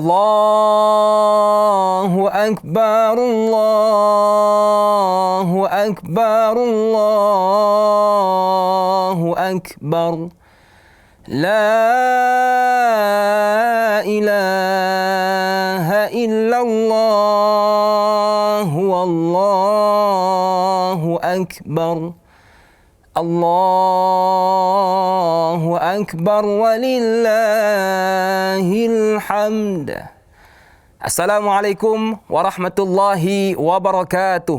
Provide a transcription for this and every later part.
Allahu Akbar, Allahu Akbar, Allahu Akbar. La ilaha illallah, wallahu akbar. Allahu akbar walillahil hamd. Assalamualaikum warahmatullahi wabarakatuh.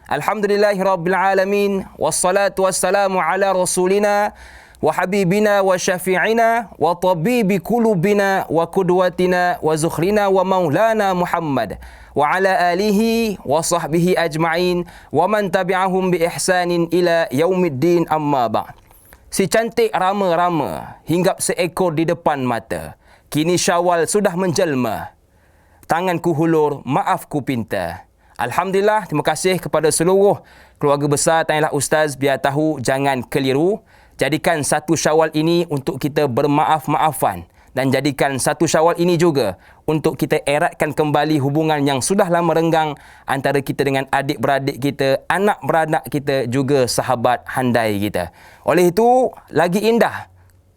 Alhamdulillahirabbil alamin, wassalatu wassalamu ala rasulina wa habibina wa syafi'ina wa tabibi qulubina wa qudwatina wa zukhrina wa maulana Muhammad wa ala alihi wa sahbihi ajma'in wa man tabi'ahum bi ihsanin ila yaumiddin, amma ba'. Si cantik rama-rama hinggap seekor di depan mata. Kini Syawal sudah menjelma. Tanganku hulur, maaf ku pinta. Alhamdulillah, terima kasih kepada seluruh keluarga besar Tanyalah Ustaz. Biar tahu, jangan keliru. Jadikan satu Syawal ini untuk kita bermaaf-maafan. Dan jadikan satu Syawal ini juga untuk kita eratkan kembali hubungan yang sudah lama renggang antara kita dengan adik-beradik kita, anak beranak kita, juga sahabat handai kita. Oleh itu, lagi indah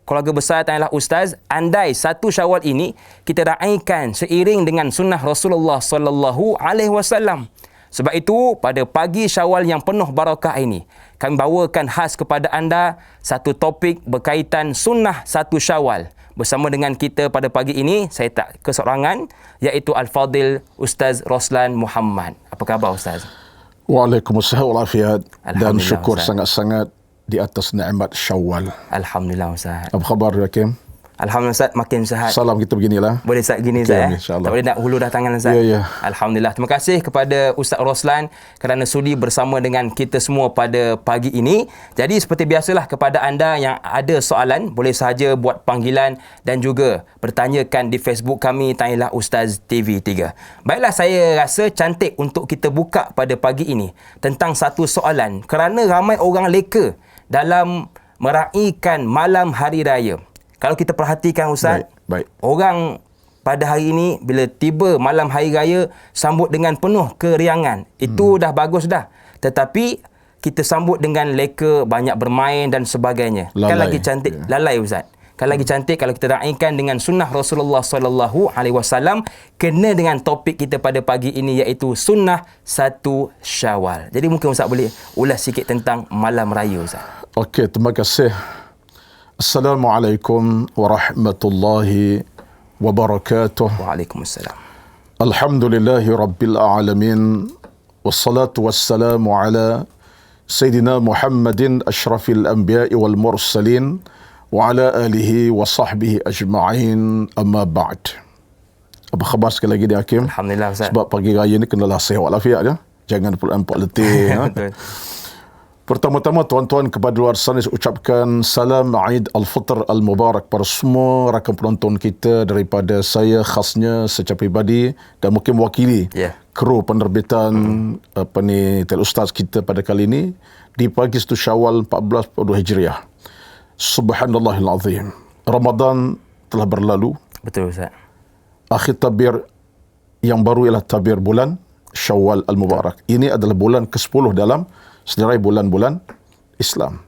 keluarga besar Tanyalah Ustaz, andai satu Syawal ini kita raikan seiring dengan sunnah Rasulullah sallallahu alaihi wasallam. Sebab itu, pada pagi Syawal yang penuh barakah ini, kami bawakan khas kepada anda satu topik berkaitan sunnah satu Syawal. Bersama dengan kita pada pagi ini, saya tak keseorangan, iaitu Al-Fadil Ustaz Roslan Muhammad. Apa khabar Ustaz? Waalaikumsalam walafiat. Dan syukur Ustaz sangat-sangat di atas nikmat Syawal. Alhamdulillah Ustaz. Apa khabar Hakim? Alhamdulillah Ustaz, makin sihat. Salam kita beginilah. Boleh Ustaz gini Ustaz? Tak boleh nak hulur dah tangan Ustaz. Ya. Alhamdulillah. Terima kasih kepada Ustaz Roslan kerana sudi bersama dengan kita semua pada pagi ini. Jadi seperti biasalah, kepada anda yang ada soalan, boleh sahaja buat panggilan dan juga bertanyakan di Facebook kami Tanyalah Ustaz TV3. Baiklah, saya rasa cantik untuk kita buka pada pagi ini tentang satu soalan, kerana ramai orang leka dalam meraihkan malam hari raya. Kalau kita perhatikan Ustaz, baik. Orang pada hari ini bila tiba malam hari raya sambut dengan penuh keriangan. Itu dah bagus dah. Tetapi kita sambut dengan leka, banyak bermain dan sebagainya. Lalai. Kan lagi cantik, lalai Ustaz. Kan lagi cantik kalau kita raikan dengan sunnah Rasulullah sallallahu alaihi wasallam, kena dengan topik kita pada pagi ini, iaitu sunnah satu Syawal. Jadi mungkin Ustaz boleh ulas sikit tentang malam raya Ustaz. Okey, terima kasih. Assalamualaikum warahmatullahi wabarakatuh. Waalaikumsalam. Alhamdulillahi rabbil alamin. Wassalatu wassalamu ala Sayyidina Muhammadin ashrafil anbiya'i wal mursalin wa ala alihi wa sahbihi ajma'in, amma ba'd. Apa khabar sekali lagi di Hakim? Alhamdulillah Ustaz. Sebab pagi raya ni kenalah sihat walafiat ya. Jangan pula nampak letih. Betul. Pertama-tama tuan-tuan kepada luar sana, saya ucapkan salam Aid Al-Fitr Al-Mubarak para semua rakan penonton kita, daripada saya khasnya secara pribadi dan mungkin mewakili kru penerbitan Tel Ustaz kita pada kali ini di pagi 1 Syawal 1442 Hijriah. Subhanallahil Azim. Ramadan telah berlalu. Betul Ustaz. Akhir tabir yang baru ialah tabir bulan Syawal Al-Mubarak. Ini adalah bulan ke-10 dalam sedarai bulan-bulan Islam.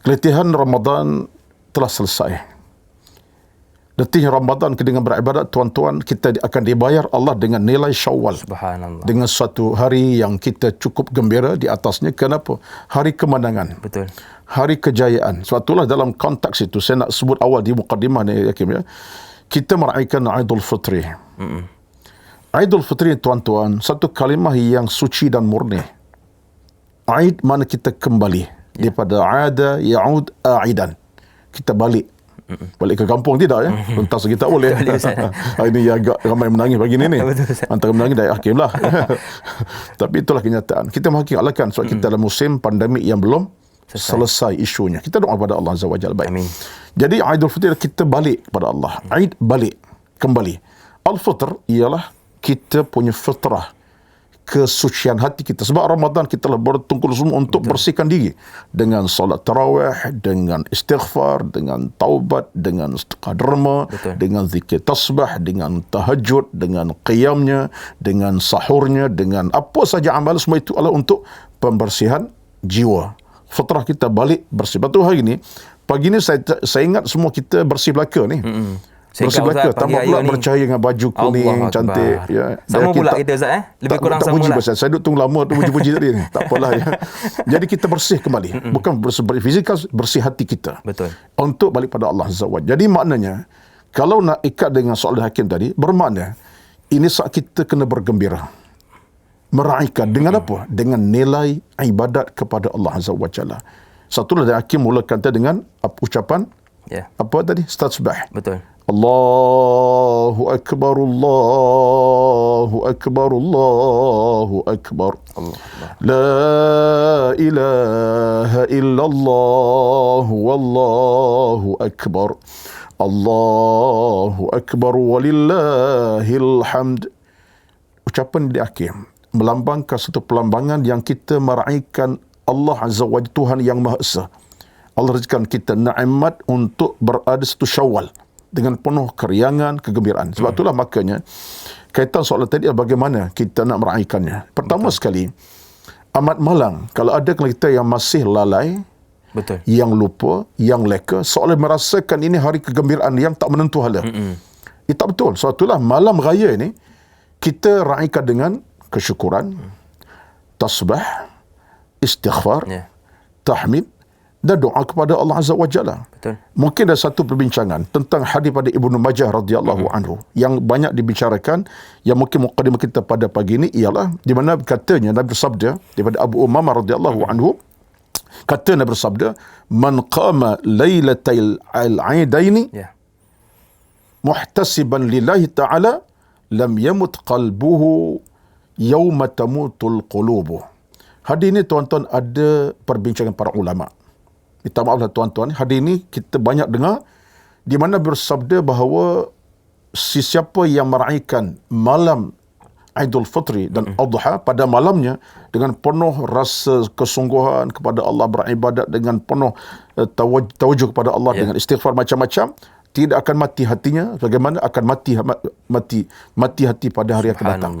Keletihan Ramadan telah selesai. Letih Ramadan dengan beribadat, tuan-tuan, kita akan dibayar Allah dengan nilai Syawal. Subhanallah. Dengan suatu hari yang kita cukup gembira di atasnya. Kenapa? Hari kemenangan. Betul. Hari kejayaan. Sebab itulah dalam konteks itu, saya nak sebut awal di mukadimah ni, Hakim, ya. Kita meraihkan Aidul Fitri. Aidul Fitri, tuan-tuan, satu kalimah yang suci dan murni. Aid mana kita kembali daripada ada yaud aidan. Kita balik ke kampung, tidak ya? Pentas kita tak boleh. Ini agak ramai menangis pagi ni. Antara menangis dari Hakim lah. Tapi itulah kenyataan. Kita menghakikatkan sebab kita dalam musim pandemik yang belum selesai isunya. Kita doa kepada Allah Azza wa Jalla. Baik. Amin. Jadi Aidul Fitr kita balik kepada Allah. Aid balik, kembali. Al-Fitr ialah kita punya fitrah, kesucian hati kita. Sebab Ramadan kita bertungkul semua untuk bersihkan diri dengan solat tarawih, dengan istighfar, dengan taubat, dengan sedekah derma, dengan zikir tasbih, dengan tahajud, dengan qiyamnya, dengan sahurnya, dengan apa saja amal, semua itu adalah untuk pembersihan jiwa. Fitrah kita balik bersih. Betul hari ni, pagi ni saya ingat semua kita bersih belaka ni. Bersih belaka, tambah pula bercahaya dengan baju kuning Allah cantik. Ya. Sama pula kita Ustaz lebih kurang tak sama puji lah. Saya duduk tunggu lama tu puji-puji tadi ni. Tak apalah ya. Jadi kita bersih kembali. Bukan bersih fizikal, bersih hati kita. Betul. Untuk balik pada Allah Azza wa Jalla. Jadi maknanya, kalau nak ikat dengan soalan hakim tadi, bermakna ini saat kita kena bergembira. Meraihkan dengan apa? Dengan nilai ibadat kepada Allah Azza wa Jalla. Satulah dari hakim mulakan tadi dengan ucapan apa tadi? Tasbih. Betul. Allahu Akbar, Allahu Akbar, Allahu Akbar. La ilaha illallah, wallahu akbar. Allahu Akbar, walillahil hamd. Ucapan di akhir melambangkan satu pelambangan yang kita meraihkan Allah Azza wa Jalla, Tuhan yang Maha Esa. Allah rezekikan kita nikmat untuk berada satu Syawal dengan penuh keriangan, kegembiraan. Sebab itulah makanya kaitan soalan tadi adalah bagaimana kita nak meraihkannya. Pertama sekali, amat malang kalau ada kita yang masih lalai, yang lupa, yang leka, seolah merasakan ini hari kegembiraan yang tak menentu hala. Itu tak betul. Sebab itulah malam raya ini kita raihkan dengan kesyukuran, tasbih, istighfar, tahmid dan doa kepada Allah Azza wa Jalla. Mungkin ada satu perbincangan tentang hadis pada Ibnu Majah radhiyallahu anhu yang banyak dibicarakan, yang mungkin muqaddimah kita pada pagi ini ialah di mana katanya Nabi bersabda daripada Abu Umamah radhiyallahu anhu, kata Nabi bersabda, man qama lailatal aidaini muhtasiban lillahi ta'ala lam yamut qalbuhu yawma tamutul qulubu. Hadis ini tuan-tuan ada perbincangan para ulama. Minta maaflah tuan-tuan, hadis ini kita banyak dengar di mana bersabda bahawa sesiapa yang meraihkan malam Aidul Fitri dan Adha pada malamnya dengan penuh rasa kesungguhan kepada Allah, beribadat dengan penuh tawajuh kepada Allah dengan istighfar macam-macam, tidak akan mati hatinya bagaimana akan mati hati pada hari yang akan datang.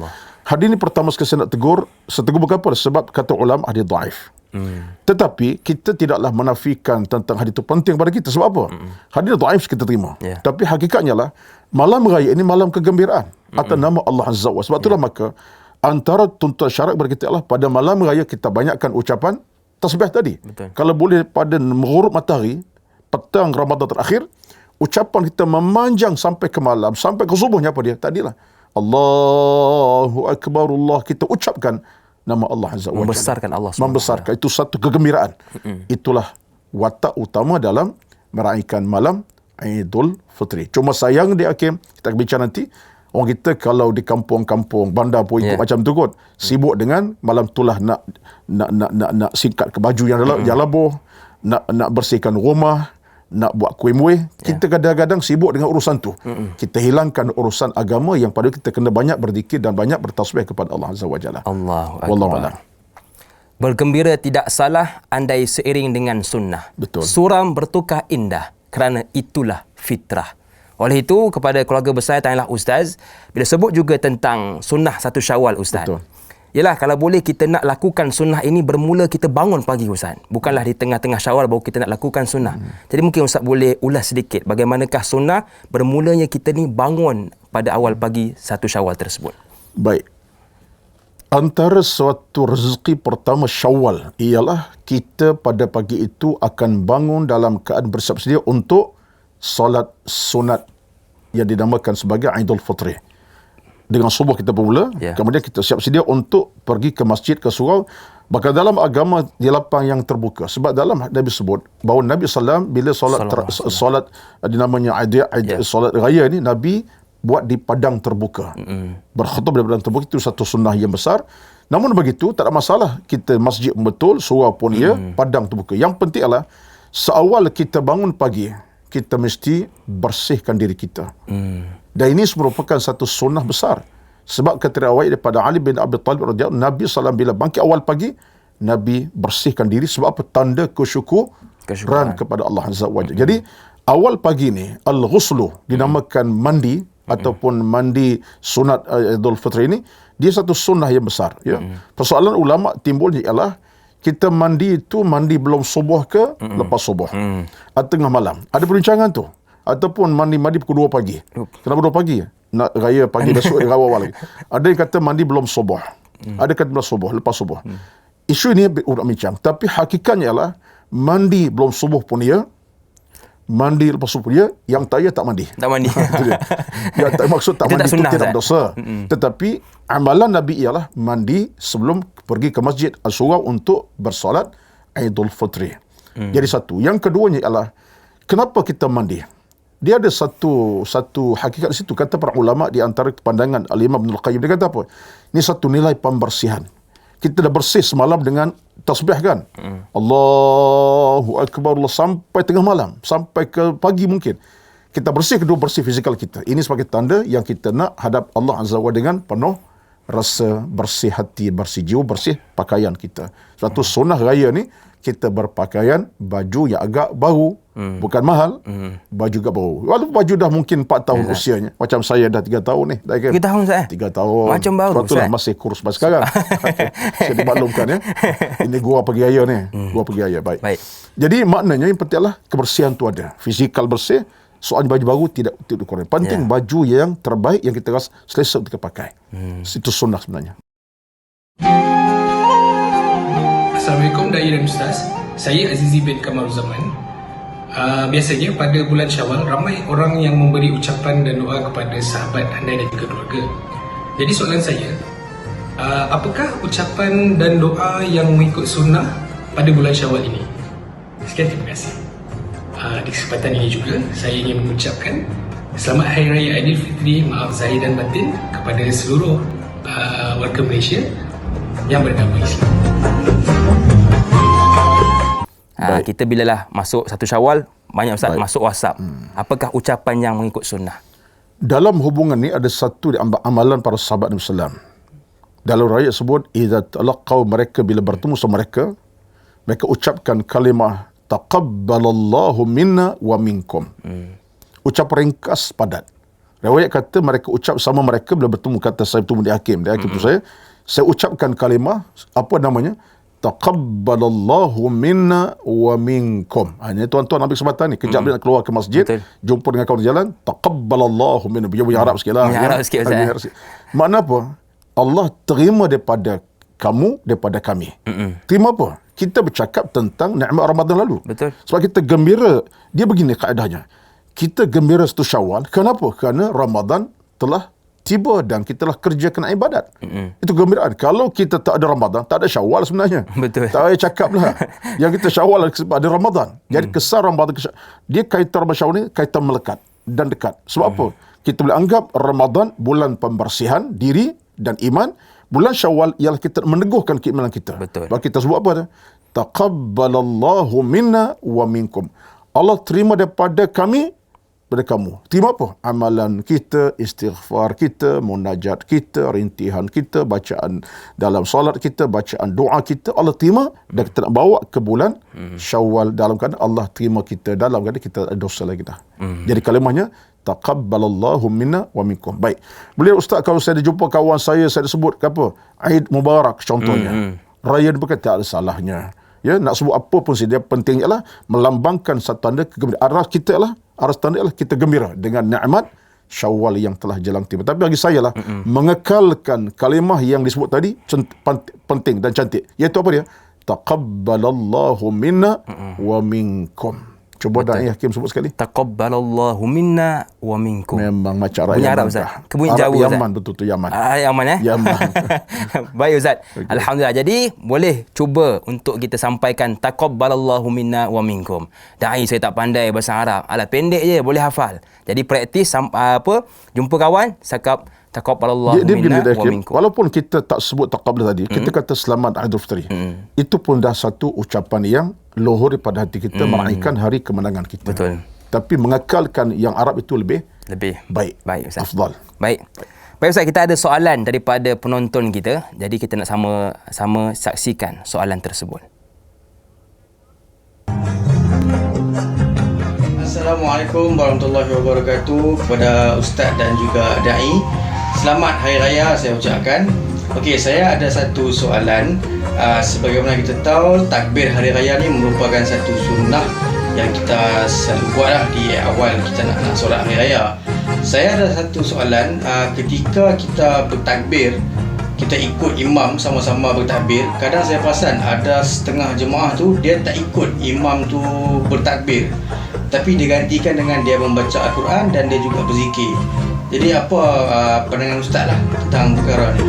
Hadis ini pertama sekali saya nak tegur berapa? Sebab kata ulama hadis dhaif. Tetapi kita tidaklah menafikan tentang hadis itu penting pada kita. Sebab apa? Hadis dhaif kita terima. Tapi hakikatnya lah malam raya ini malam kegembiraan atas nama Allah Azza wa Jalla. Sebab itulah maka antara tuntutan syarat bagi kita adalah pada malam raya kita banyakkan ucapan tasbih tadi. Kalau boleh pada menghuruf matahari petang Ramadan terakhir, ucapan kita memanjang sampai ke malam, sampai ke subuhnya apa dia? Tadilah Allahu Akbar, Allah, kita ucapkan nama Allah Azza wa Jalla. Membesarkan Allah SWT. Membesarkan. Itu satu kegembiraan. Itulah watak utama dalam meraihkan malam Aidul Fitri. Cuma sayang di akhir, kita akan bincang nanti, orang kita kalau di kampung-kampung, bandar pun ikut macam tu kot. Sibuk dengan malam itulah nak singkat ke baju yang labuh, nak bersihkan rumah, nak buat kuih-muih. Kita kadang-kadang sibuk dengan urusan tu. Kita hilangkan urusan agama yang pada kita kena banyak berzikir dan banyak bertasbih kepada Allah Azza wa Jalla. Wallahu a'lam. Bergembira tidak salah andai seiring dengan sunnah. Betul. Suram bertukar indah kerana itulah fitrah. Oleh itu kepada keluarga besar tanyalah Ustaz, bila sebut juga tentang sunnah satu Syawal Ustaz. Betul. Yalah, kalau boleh kita nak lakukan sunnah ini bermula kita bangun pagi Ustaz. Bukanlah di tengah-tengah Syawal baru kita nak lakukan sunnah. Jadi mungkin Ustaz boleh ulas sedikit bagaimanakah sunnah bermulanya kita ni bangun pada awal pagi satu Syawal tersebut. Baik. Antara suatu rezeki pertama Syawal ialah kita pada pagi itu akan bangun dalam keadaan bersiap sedia untuk solat sunat yang dinamakan sebagai Aidul Fitri. Dengan subuh kita bermula, kemudian kita siap sedia untuk pergi ke masjid, ke surau. Bahkan dalam agama di lapang yang terbuka. Sebab dalam Nabi sebut bahawa Nabi SAW bila solat dinamanya solat raya ni, Nabi buat di padang terbuka. Berkhutbah di padang terbuka itu satu sunnah yang besar. Namun begitu tak ada masalah, kita masjid betul, surau pun padang terbuka. Yang penting adalah seawal kita bangun pagi, kita mesti bersihkan diri kita. Dan ini merupakan satu sunnah besar Sebab kata riwayat daripada Ali bin Abi Talib radhiyallahu Nabi SAW bila bangkit awal pagi, Nabi bersihkan diri sebab apa? Tanda kesyukuran kepada Allah Azza wa Jalla. Jadi awal pagi ni al-ghuslu dinamakan mandi ataupun mandi sunat Aidul Fitri ini, dia satu sunnah yang besar, ya. Persoalan ulama timbulnya ialah kita mandi itu mandi belum subuh ke lepas subuh atau tengah malam. Ada perbincangan tu. Ataupun mandi pukul 2 pagi. Kenapa 2 pagi? Nak raya pagi besok dia awal lagi. Ada yang kata mandi belum subuh. Ada kata belum subuh, lepas subuh. Isu ini ulama bincang. Tapi hakikatnya ialah mandi belum subuh pun dia, mandi lepas subuh dia, yang tak tak mandi. Tak mandi. Yang tak maksud tak itu mandi tak sunnah, itu tidak berdosa. Tetapi amalan Nabi ialah mandi sebelum pergi ke masjid Al-Surau untuk bersolat Aidul Fitri. Jadi satu. Yang keduanya ialah kenapa kita mandi? Dia ada satu hakikat di situ, kata para ulama di antara pandangan Al-Imam Ibnul Qayyim. Dia kata apa? Ini satu nilai pembersihan. Kita dah bersih semalam dengan tasbih kan? Allahu Akbar Allah, sampai tengah malam, sampai ke pagi mungkin. Kita bersih, kedua bersih fizikal kita. Ini sebagai tanda yang kita nak hadap Allah Azza wa dengan penuh rasa bersih hati, bersih jiwa, bersih pakaian kita. Satu sunnah raya ni, kita berpakaian baju yang agak baru, bukan mahal, baju agak baru. Walaupun baju dah mungkin 4 tahun usianya. Macam saya dah 3 tahun ni. 3 tahun Ustaz? 3 tahun. Macam baru Sebab masih kurus sampai sekarang. Saya dimaklumkan ya. Ini gua pergi raya ni. Gua pergi raya. Baik. Jadi maknanya yang penting adalah kebersihan tu ada. Fizikal bersih. Soalnya baju baru tidak dikurang. Penting baju yang terbaik yang kita rasa selesa untuk kita pakai. Itu sunnah sebenarnya. Assalamualaikum Dai dan Ustaz. Saya Azizi bin Kamal Zaman. Biasanya pada bulan Syawal ramai orang yang memberi ucapan dan doa kepada sahabat anda dan juga keluarga. Jadi soalan saya, apakah ucapan dan doa yang mengikut sunnah pada bulan Syawal ini? Sekian, terima kasih. Di kesempatan ini juga saya ingin mengucapkan Selamat Hari Raya Aidilfitri, maaf zahir dan batin kepada seluruh warga Malaysia yang beragama Islam. Kita bilalah masuk 1 Syawal, banyak Ustaz masuk WhatsApp. Apakah ucapan yang mengikut sunnah? Dalam hubungan ni ada satu amalan para sahabat Nabi sallam. Dalam ayat sebut, idza talaqaw, mereka bila bertemu sama mereka ucapkan kalimah taqabbalallahu minna wa minkum. Ucap ringkas padat. Riwayat kata mereka ucap sama mereka bila bertemu, kata saya bertemu di hakim tu saya ucapkan kalimah apa namanya, taqabbalallahu minna wa minkum. Hanya tuan-tuan ambil kesempatan ni, kejap dia nak keluar ke masjid, jumpa dengan kawan di jalan, taqabbalallahu minna. Dia punya Arab sikitlah. Arab sikit. Makna apa? Allah terima daripada kamu, daripada kami. Terima apa? Kita bercakap tentang nikmat Ramadan lalu. Betul. Sebab kita gembira. Dia begini kaedahnya. Kita gembira 1 Syawal. Kenapa? Kerana Ramadan telah tiba dan kita telah kerjakan ibadat. Itu gembiraan. Kalau kita tak ada Ramadan, tak ada Syawal sebenarnya. Betul. Tak payah cakap lah. Yang kita Syawal ada Ramadan. Jadi kesan Ramadan, dia kaitan Ramadan Syawal ni kaitan melekat dan dekat. Sebab apa? Kita boleh anggap Ramadan bulan pembersihan diri dan iman. Bulan Syawal ialah kita meneguhkan keimanan kita. Betul. Sebab kita sebut apa? Taqabbalallahu minna wa minkum. Allah terima daripada kami, pada kamu. Terima apa? Amalan kita, istighfar kita, munajat kita, rintihan kita, bacaan dalam solat kita, bacaan doa kita, Allah terima dan kita nak bawa ke bulan Syawal dalam keadaan Allah terima kita, dalam keadaan kita ada dosa lagi dah. Jadi kalimahnya taqabbalallahu minna wa minkum. Baik. Boleh Ustaz, kalau saya jumpa kawan saya sebut apa? Aid Mubarak contohnya. Raya berkata tak ada salahnya. Ya, nak sebut apa pun dia pentingnya lah melambangkan satu tanda kegembiraan. Aras tanda ialah kita gembira dengan nikmat Syawal yang telah jalan tiba. Tapi bagi saya lah mengekalkan kalimah yang disebut tadi penting dan cantik. Iaitu apa dia? Taqabbalallahu minna wa minkum. Cuba Dai Hakim sebut sekali. Taqabbalallahu minna wa minkum. Memang macam Arab Yaman. Kebunyi Jawa Ustaz. Yaman, betul-betul Yaman. Yaman Yaman. Baik Ustaz. Okay. Alhamdulillah. Jadi boleh cuba untuk kita sampaikan taqabbalallahu minna wa minkum. Dai saya tak pandai bahasa Arab. Alah pendek je boleh hafal. Jadi praktis jumpa kawan cakap taqabbalallahu minna wa minkum. Walaupun kita tak sebut taqabbal tadi, kita kata selamat Aidul Fitri. Itu pun dah satu ucapan yang luhur daripada hati kita, meraihkan hari kemenangan kita. Betul. Tapi mengekalkan yang Arab itu lebih baik. Baik Ustaz. Afdal. Baik. Baik Ustaz, kita ada soalan daripada penonton kita. Jadi kita nak sama-sama saksikan soalan tersebut. Assalamualaikum warahmatullahi wabarakatuh kepada Ustaz dan juga Da'i. Selamat Hari Raya saya ucapkan. Okey, saya ada satu soalan. Sebagaimana kita tahu, takbir Hari Raya ni merupakan satu sunnah yang kita selalu buatlah di awal kita nak solat Hari Raya. Saya ada satu soalan, ketika kita bertakbir, kita ikut imam sama-sama bertakbir, kadang saya perasan ada setengah jemaah tu dia tak ikut imam tu bertakbir, tapi digantikan dengan dia membaca Al-Quran dan dia juga berzikir. Jadi apa pandangan Ustaz lah tentang perkara ni?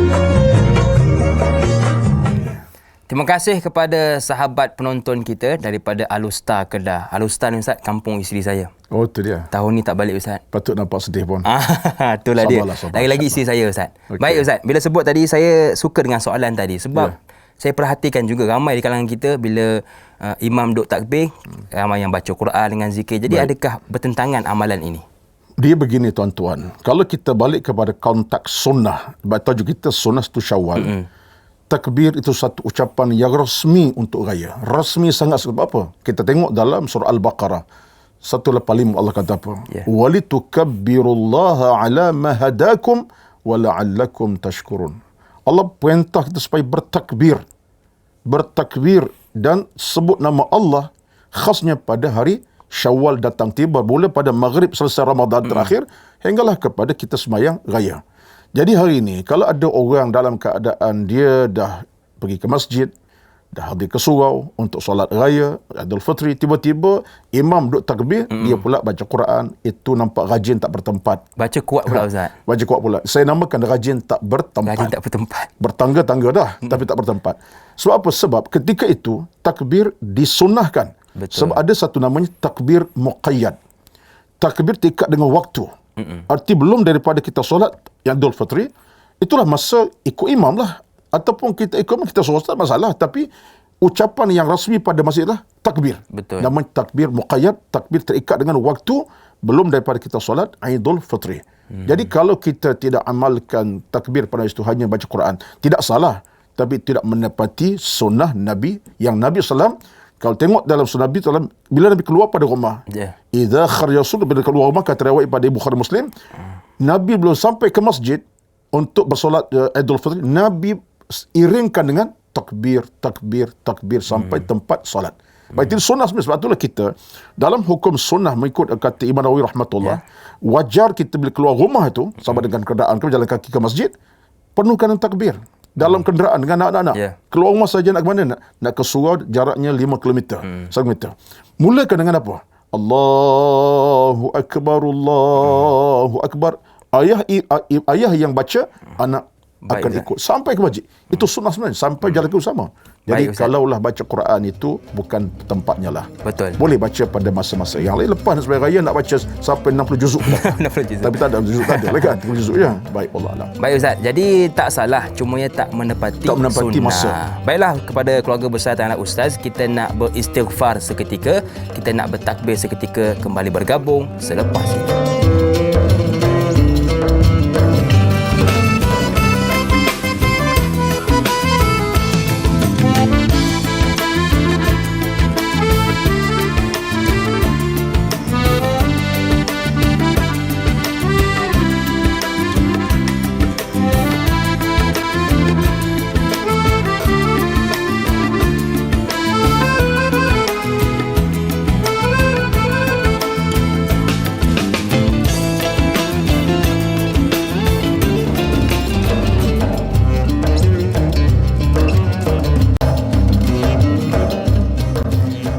Terima kasih kepada sahabat penonton kita daripada Alustar Kedah. Alustar ni Ustaz, kampung isteri saya. Oh, tu dia. Tahun ni tak balik Ustaz. Patut nampak sedih pun. Itulah dia. Sabar. Lagi-lagi isteri saya Ustaz. Okay. Baik Ustaz, bila sebut tadi saya suka dengan soalan tadi sebab saya perhatikan juga ramai di kalangan kita bila imam duk takbir, ramai yang baca Quran dengan zikir. Jadi adakah bertentangan amalan ini? Dia begini tuan-tuan. Kalau kita balik kepada konteks sunnah, tajuk kita sunnah tu Syawal. Takbir itu satu ucapan yang rasmi untuk raya. Rasmi sangat sebab apa? Kita tengok dalam surah Al-Baqarah 185 Allah kata apa? Walitukabbirullaha ala ma hadakum wa la'allakum tashkurun. Allah perintah kita supaya bertakbir. Bertakbir dan sebut nama Allah khasnya pada hari Syawal datang tiba, mula pada maghrib selesai Ramadan terakhir hinggalah kepada kita sembahyang raya. Jadi hari ini kalau ada orang dalam keadaan dia dah pergi ke masjid, dah hadir ke surau untuk solat raya Aidil Fitri, tiba-tiba imam duk takbir, dia pula baca Quran, itu nampak rajin tak bertempat. Baca kuat pula Ustaz. Baca kuat pula. Saya namakan rajin tak bertempat. Rajin tak bertempat. Bertangga-tangga dah tapi tak bertempat. Sebab apa? Sebab ketika itu takbir disunnahkan. Betul. Sebab ada satu namanya takbir muqayyad. Takbir terikat dengan waktu. Arti belum daripada kita solat yang Aidil Fitri, itulah masa ikut imam lah. Ataupun kita ikut imam, kita solat tak masalah. Tapi ucapan yang rasmi pada masa itulah takbir. Betul. Namanya takbir muqayyad, takbir terikat dengan waktu belum daripada kita solat Aidil Fitri. Jadi kalau kita tidak amalkan takbir pada itu hanya baca Quran, tidak salah. Tapi tidak menepati sunnah Nabi yang Nabi SAW, kalau tengok dalam sunnah Nabi SAW, bila Nabi keluar pada rumah, idza kharaja rasul, bila keluar rumah, kata riwayat pada Bukhari Muslim, Nabi belum sampai ke masjid untuk bersolat Aidil Fitri, Nabi iringkan dengan takbir, takbir, takbir sampai tempat solat. Baik, itu sunnah sebenarnya. Sebab itulah kita dalam hukum sunnah mengikut kata Imam Nawawi rahmatullah, wajar kita bila keluar rumah itu sama dengan kenderaan, berjalan kaki ke masjid, penuhkan dengan takbir. Dalam kenderaan dengan anak-anak. Keluar rumah saja nak ke mana? Nak ke surau, jaraknya 5 km, 1 meter. Mulakan dengan apa? Allahu Akbar, Allahu Akbar. Ayah yang baca, anak akan ikut sampai ke masjid. Itu sunnah sebenarnya, sampai jalan ke sama. Jadi kalaulah baca Quran itu bukan tempatnya lah. Betul. Boleh baca pada masa-masa yang lain. Lepas sebelum raya nak baca sampai 60 juzuk. 60 juzuk. Tapi tak ada juzuk, tak ada lah kan, 30 juzuk je. Baik, Allah alam. Baik Ustaz, jadi tak salah, cumanya tak menepati sunnah. Masa. Baiklah, kepada keluarga besar dan anak Ustaz, kita nak beristighfar seketika, kita nak bertakbir seketika, kembali bergabung selepas ini.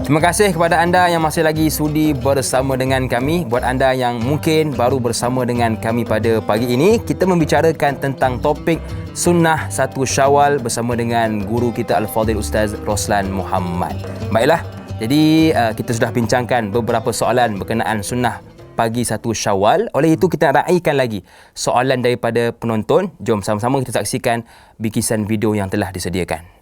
Terima kasih kepada anda yang masih lagi sudi bersama dengan kami. Buat anda yang mungkin baru bersama dengan kami pada pagi ini, kita membicarakan tentang topik sunnah 1 Syawal bersama dengan guru kita Al-Fadhil Ustaz Roslan Muhammad. Baiklah, jadi kita sudah bincangkan beberapa soalan berkenaan sunnah pagi 1 Syawal. Oleh itu kita raikan lagi soalan daripada penonton. Jom sama-sama kita saksikan bikisan video yang telah disediakan.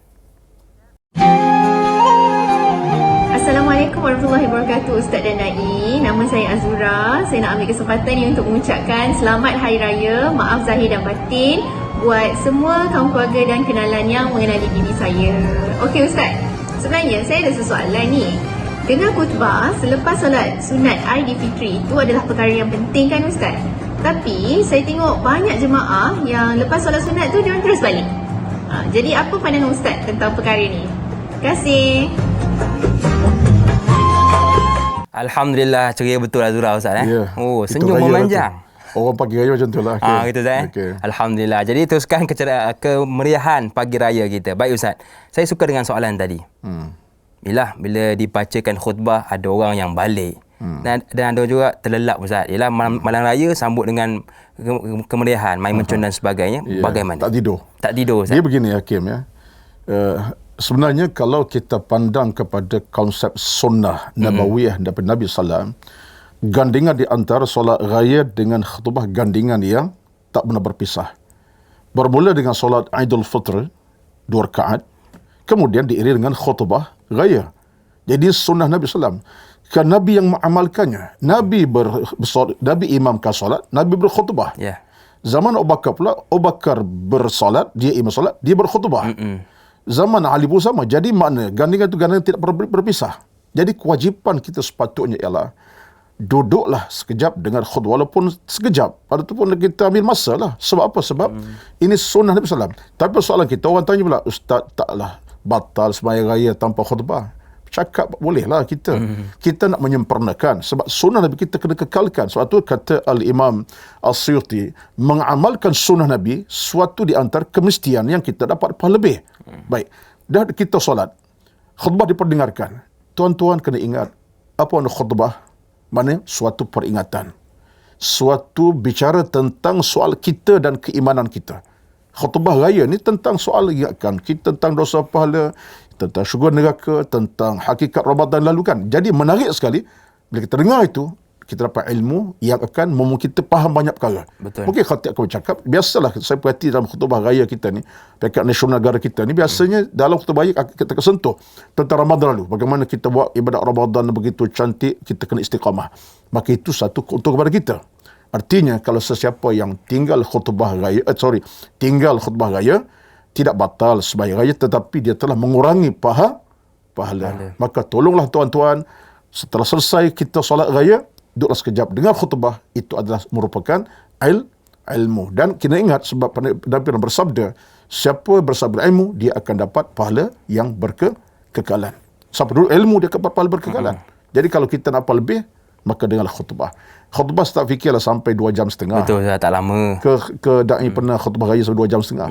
Assalamualaikum warahmatullahi wabarakatuh, Ustaz dan Na'i. nama saya Azura. Saya nak ambil kesempatan ni untuk mengucapkan selamat Hari Raya, maaf zahir dan batin buat semua kaum keluarga dan kenalan yang mengenali diri saya. Okey Ustaz, sebenarnya saya ada soalan ni. Dengar khutbah selepas solat sunat Aidilfitri itu adalah perkara yang penting kan Ustaz? Tapi saya tengok banyak jemaah yang lepas solat sunat tu diorang terus balik. Jadi apa pandangan Ustaz tentang perkara ni? Terima kasih. Alhamdulillah, ceria betul Azura Ustaz Ya, Oh, itu senyum raya memanjang. Orang pagi raya macam tu lah. Gitu Ustaz. Okey. Alhamdulillah. Jadi teruskan kemeriahan pagi raya kita. Baik Ustaz. Saya suka dengan soalan tadi. Bila dibacakan khutbah ada orang yang balik. Dan ada juga terlelap Ustaz. Ialah malam raya sambut dengan kemeriahan, main mencun dan sebagainya. Ya, Bagaimana? tak tidur. Tak tidur Ustaz. Dia begini Hakim ya. Sebenarnya kalau kita pandang kepada konsep sunnah nabawiyah daripada Nabi SAW, gandingan di antara solat raya dengan khutbah gandingan yang tak pernah berpisah. Bermula dengan solat Aidilfitr 2 rakaat, kemudian diiringi dengan khutbah raya. Jadi sunnah Nabi SAW. Kan Nabi yang mengamalkannya. Nabi imamkan solat, Nabi berkhutbah. Ya. Zaman Abu Bakar pula, Abu Bakar bersolat, dia imam solat, dia berkhutbah. Zaman Ali pun sama. Jadi makna gandingan itu gandingan tidak berpisah. Jadi kewajipan kita sepatutnya ialah duduklah sekejap dengar khutbah walaupun sekejap. Pada tu pun kita ambil masa lah. Sebab apa? Sebab ini sunnah Nabi SAW. Tapi soalan kita, orang tanya pula, Ustaz taklah batal sembahyang raya tanpa khutbah. Cakap bolehlah kita. Kita nak menyempurnakan. Sebab sunnah Nabi kita kena kekalkan. Sebab tu kata Al-Imam As-Suyuti, mengamalkan sunnah Nabi suatu di antara kemestian yang kita dapat pahala lebih. Baik. Dah kita solat. Khutbah diperdengarkan. Tuan-tuan kena ingat, apa makna khutbah? Mana suatu peringatan. Suatu bicara tentang soal kita dan keimanan kita. Khutbah raya ni tentang soal ingatkan kita tentang dosa pahala, tentang syurga neraka, tentang hakikat Ramadan lalu kan. Jadi menarik sekali bila kita dengar itu, kita dapat ilmu yang akan membuat kita faham banyak perkara. Betul. Mungkin khatib aku bercakap, biasalah saya perhati dalam khutbah raya kita ni, peringkat nasional negara kita ni, biasanya dalam khutbah raya kita kesentuh tentang Ramadan lalu. Bagaimana kita buat ibadat Ramadan begitu cantik, kita kena istiqamah. Maka itu satu untuk kepada kita. Artinya kalau sesiapa yang tinggal khutbah raya, tinggal khutbah raya, tidak batal sembahyang raya, tetapi dia telah mengurangi pahala. Maka tolonglah tuan-tuan, setelah selesai kita solat raya, duduklah sekejap dengar khutbah. Itu adalah merupakan ilmu. Dan kena ingat sebab Nabi pernah bersabda, siapa bersabda ilmu, dia akan dapat pahala yang berkekalan. Siapa dulu ilmu, dia dapat pahala berkekalan. Jadi kalau kita nak apa lebih, maka dengarlah khutbah. Khutbah tak fikirlah sampai 2 jam setengah. Betul, tak lama. Ke da'i pernah khutbah raya sampai 2 jam setengah.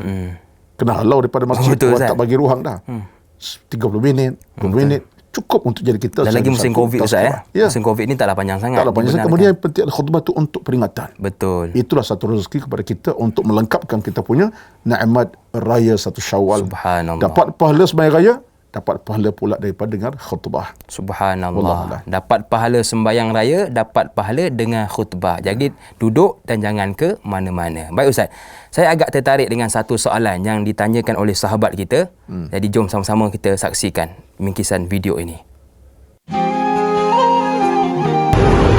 Kena halau daripada masjid, Betul, tak bagi ruang dah. 30 minit, 20 minit cukup untuk jadi kita. Dan lagi musim Covid Ustaz ya. Musim Covid ni taklah panjang sangat. Taklah panjang sangat. Kemudian yang penting khutbah tu untuk peringatan. Betul. Itulah satu rezeki kepada kita untuk melengkapkan kita punya nikmat raya satu Syawal. Subhanallah. Dapat pahala sembahyang raya, dapat pahala pula daripada dengar khutbah. Subhanallah. Wallahualam. Dapat pahala sembahyang raya, dapat pahala dengan khutbah. Jadi duduk dan jangan ke mana-mana. Baik Ustaz, saya agak tertarik dengan satu soalan yang ditanyakan oleh sahabat kita. Jadi jom sama-sama kita saksikan bingkisan video ini.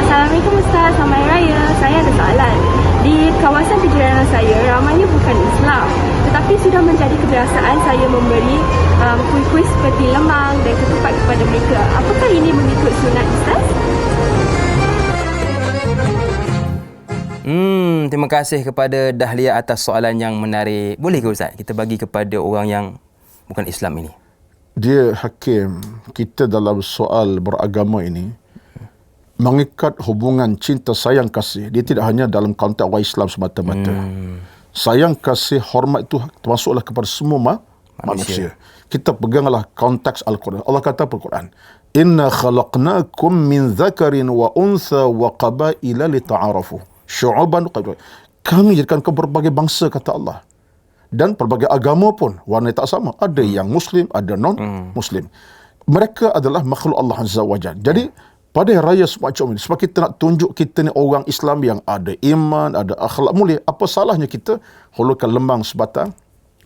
Assalamualaikum Ustaz, selamat Hari Raya. Saya ada soalan. Di kawasan kejiranan saya, ramainya bukan Islam, tetapi sudah menjadi kebiasaan saya memberi kuih-kuih seperti lemang dan ketupat kepada mereka. Apakah ini mengikut sunat Ustaz? Terima kasih kepada Dahlia atas soalan yang menarik. Boleh ke Ustaz kita bagi kepada orang yang bukan Islam ini? Dia Hakim, kita dalam soal beragama ini mengikat hubungan cinta sayang kasih. Dia tidak hanya dalam konteks orang Islam semata-mata. Sayang kasih, hormat itu termasuklah kepada semua manusia. Kita peganglah konteks Al-Quran. Allah kata Al-Quran, Inna khalaqnakum min zakarin wa untha wa qabaila lita'arafu. Syu'uban qabaila. Kami jadikan ke berbagai bangsa, kata Allah. Dan pelbagai agama pun warna tak sama. Ada yang Muslim, ada non-Muslim. Mereka adalah makhluk Allah Azza wa Jalla. Jadi pada raya semacam ini, sebab kita nak tunjuk kita ni orang Islam yang ada iman, ada akhlak mulia, apa salahnya kita hulurkan lemang sebatang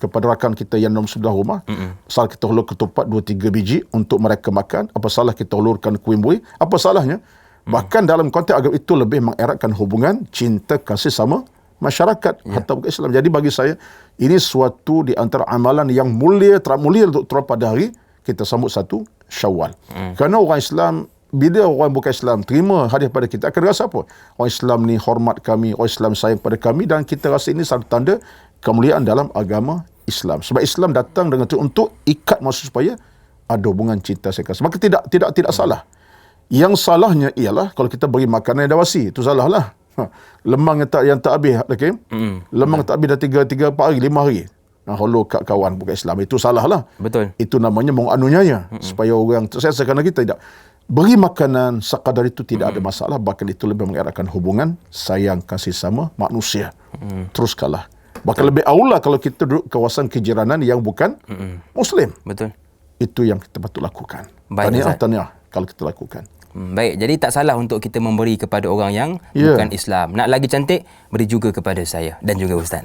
kepada rakan kita yang dalam sebelah rumah. Asal kita hulur ketupat 2-3 biji untuk mereka makan. Apa salah kita hulurkan kuih-buih? Apa salahnya Bahkan dalam konteks agama itu lebih mengeratkan hubungan cinta kasih sama masyarakat atau Islam. Jadi bagi saya ini suatu di antara amalan yang mulia, teramat mulia untuk terus pada hari kita sambut 1 Syawal. Kerana orang Islam, bila orang bukan Islam terima hadiah pada kita, akan rasa apa? Orang Islam ni hormat kami, orang Islam sayang pada kami, dan kita rasa ini satu tanda kemuliaan dalam agama Islam. Sebab Islam datang dengan itu untuk ikat manusia supaya ada hubungan cinta saya kasih. Maka tidak salah. Yang salahnya ialah kalau kita beri makanan yang dah basi, itu salah lah. Lemang yang tak habis, okay? Lemang tak habis dah 3-4 hari, 5 hari. Holo kat kawan bukan Islam, itu salah lah. Betul. Itu namanya menganunyanya supaya orang saya kerana kita tidak beri makanan sekadar itu tidak ada masalah, bahkan itu lebih mengeratkan hubungan sayang kasih sama manusia. Teruskanlah. Bahkan lebih aula kalau kita duduk kawasan kejiranan yang bukan Muslim. Betul. Itu yang kita patut lakukan. Baik, Tahniah kalau kita lakukan. Baik, jadi tak salah untuk kita memberi kepada orang yang bukan Islam. Nak lagi cantik, beri juga kepada saya dan juga Ustaz.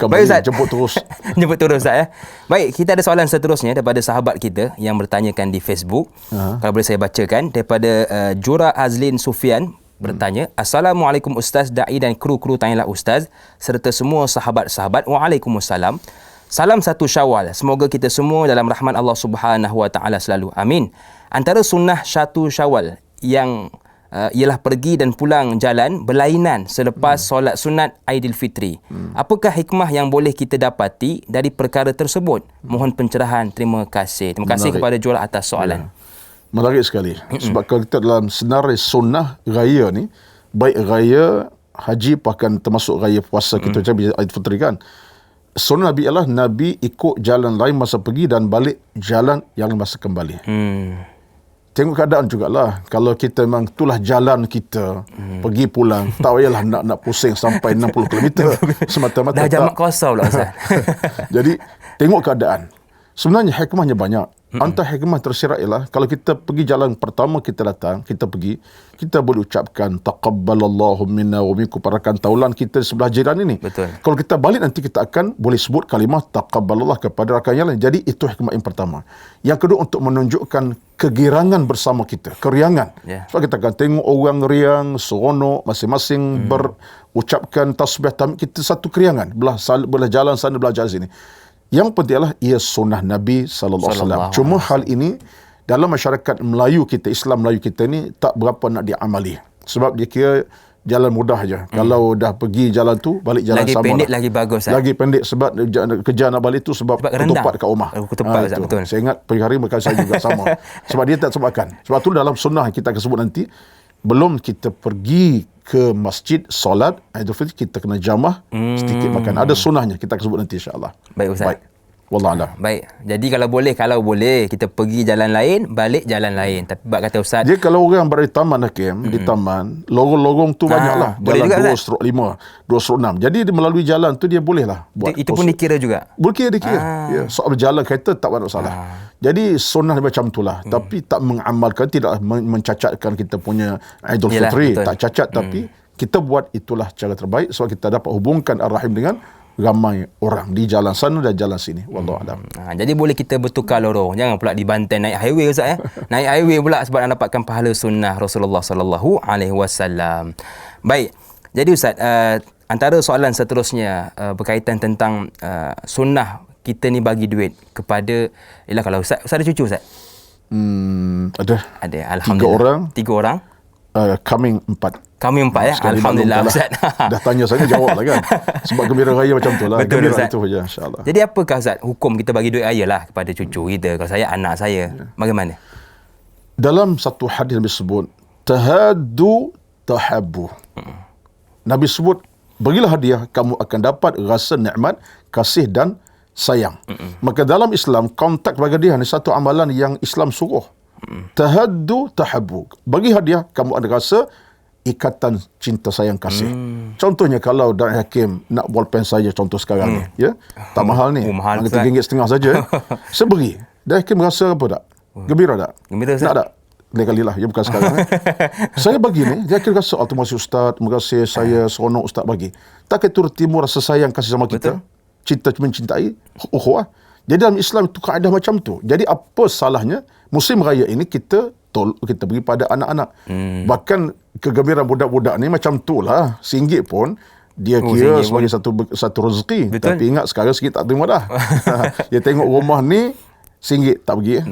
Baik Ustaz. Jemput terus. Jemput terus Ustaz ya. Baik, kita ada soalan seterusnya daripada sahabat kita yang bertanyakan di Facebook. Kalau boleh saya bacakan daripada Jura Azlin Sufian bertanya, Assalamualaikum Ustaz, Da'i dan kru-kru Tanyalah Ustaz serta semua sahabat-sahabat. Waalaikumsalam. Salam 1 Syawal. Semoga kita semua dalam rahmat Allah Subhanahu Wa Taala selalu. Amin. Antara sunnah 1 Syawal yang ialah pergi dan pulang jalan berlainan selepas solat sunat Aidilfitri. Apakah hikmah yang boleh kita dapati dari perkara tersebut? Mohon pencerahan. Terima kasih. Terima kasih kepada Jura atas soalan. Menarik sekali. Sebab kalau kita dalam senarai sunnah raya ni, baik raya haji bahkan termasuk raya puasa kita macam Aidilfitri kan, sunnah Nabi ialah Nabi ikut jalan lain masa pergi dan balik jalan yang masa kembali. Tengok keadaan jugalah. Kalau kita memang itulah jalan kita, pergi pulang, tak payahlah nak pusing sampai 60 km semata-mata. Dah jamak kosong pula Ustaz. Jadi tengok keadaan. Sebenarnya hikmahnya banyak. Antara hikmah tersirat ialah kalau kita pergi jalan pertama kita datang, kita pergi, kita boleh ucapkan taqabbalallahu minna wa minkum, parakan taulan kita sebelah jiran ini. Betul. Kalau kita balik nanti kita akan boleh sebut kalimah taqabbalallah kepada rakan yang lain. Jadi itu hikmah yang pertama. Yang kedua untuk menunjukkan kegirangan bersama kita, keriangan. Sebab kita akan tengok orang riang, seronok, masing-masing berucapkan tasbih tahmid, kita satu keriangan, belah jalan sana, belah jalan sini. Yang penting adalah ia sunnah Nabi sallallahu alaihi wasallam. Cuma hal ini dalam masyarakat Melayu kita, Islam Melayu kita ni tak berapa nak diamali. Sebab dia kira jalan mudah aja. Kalau dah pergi jalan tu, balik jalan lagi sama. Lagi pendek lah. lagi bagus. Lagi pendek sebab kerja nak balik tu sebab ketupat kat rumah. Ketupat, betul. Saya ingat pergi hari mereka saya juga sama. Sebab dia tak sebabkan. Sebab tu dalam sunnah kita akan sebut nanti, belum kita pergi ke masjid solat Aidilfitri kita kena jamah sedikit makan. Ada sunnahnya, kita akan sebut nanti insya-Allah. Baik Ustaz. Baik. Wallahualam. Baik. Jadi kalau boleh kita pergi jalan lain, balik jalan lain. Tapi bab kata Ustaz, dia kalau orang berada di taman Hakim, di taman, lorong-lorong tu banyaklah. Jalan 2/5, 2/6. Jadi dia melalui jalan tu dia bolehlah buat. Itu pun dikira juga. Boleh dikira. Ya, soal berjalan kereta tak ada masalah. Jadi sunnah macam itulah. Tapi tak mengamalkan, tidak mencacatkan kita punya Aidilfitri. Tak cacat, tapi kita buat itulah cara terbaik sebab kita dapat hubungkan ar-rahim dengan ramai orang di jalan sana dan jalan sini. Wallahualam. Jadi boleh kita bertukar lorong. Jangan pula dibantai naik highway Ustaz ya. Naik highway pula sebab nak dapatkan pahala sunnah Rasulullah sallallahu alaihi wasallam. Baik. Jadi Ustaz, antara soalan seterusnya berkaitan tentang sunnah kita ni bagi duit kepada, ialah kalau Ustaz ada cucu Ustaz? Ada. Alhamdulillah. 3 orang. Coming 4. Kami 4 ya. Alhamdulillah Ustaz. Dah tanya saya jawablah kan. Sebab gembira raya macam tu lah. Betul Ustaz. Itu saja insya-Allah. Jadi apakah Ustaz hukum kita bagi duit raya lah kepada cucu kita? Kalau saya anak saya, bagaimana? Dalam satu hadis Nabi sebut tahaddu tahabbu. Nabi sebut berilah hadiah, kamu akan dapat rasa nikmat, kasih dan sayang. Maka dalam Islam kontak bagi hadiah ni satu amalan yang Islam suruh. Tahaddu tahabbu. Bagi hadiah kamu ada rasa ikatan cinta sayang kasih. Contohnya kalau Da'i Hakim nak bolpen saya contoh sekarang ni, ya. Tak mahal ni. Mahal RM3.5 saja. Saya beri. Da'i Hakim rasa apa tak? Gembira tak? Gembira nak tak? Lain kali lah, ya bukan sekarang. Saya bagi ni, dia akan rasa terima kasih Ustaz, terima kasih saya seronok Ustaz bagi. Tak itu timbul rasa sayang kasih sama kita. Cinta mencintai ukhuwah. Jadi dalam Islam itu kaedah macam tu. Jadi apa salahnya Musim raya ini kita beri pada anak-anak. Bahkan kegembiraan budak-budak ni macam tu lah. RM1 pun dia kira sebagai satu rezeki. Betul. Tapi ingat sekarang sikit tak terima dah. Dia tengok rumah ni RM1 tak pergi.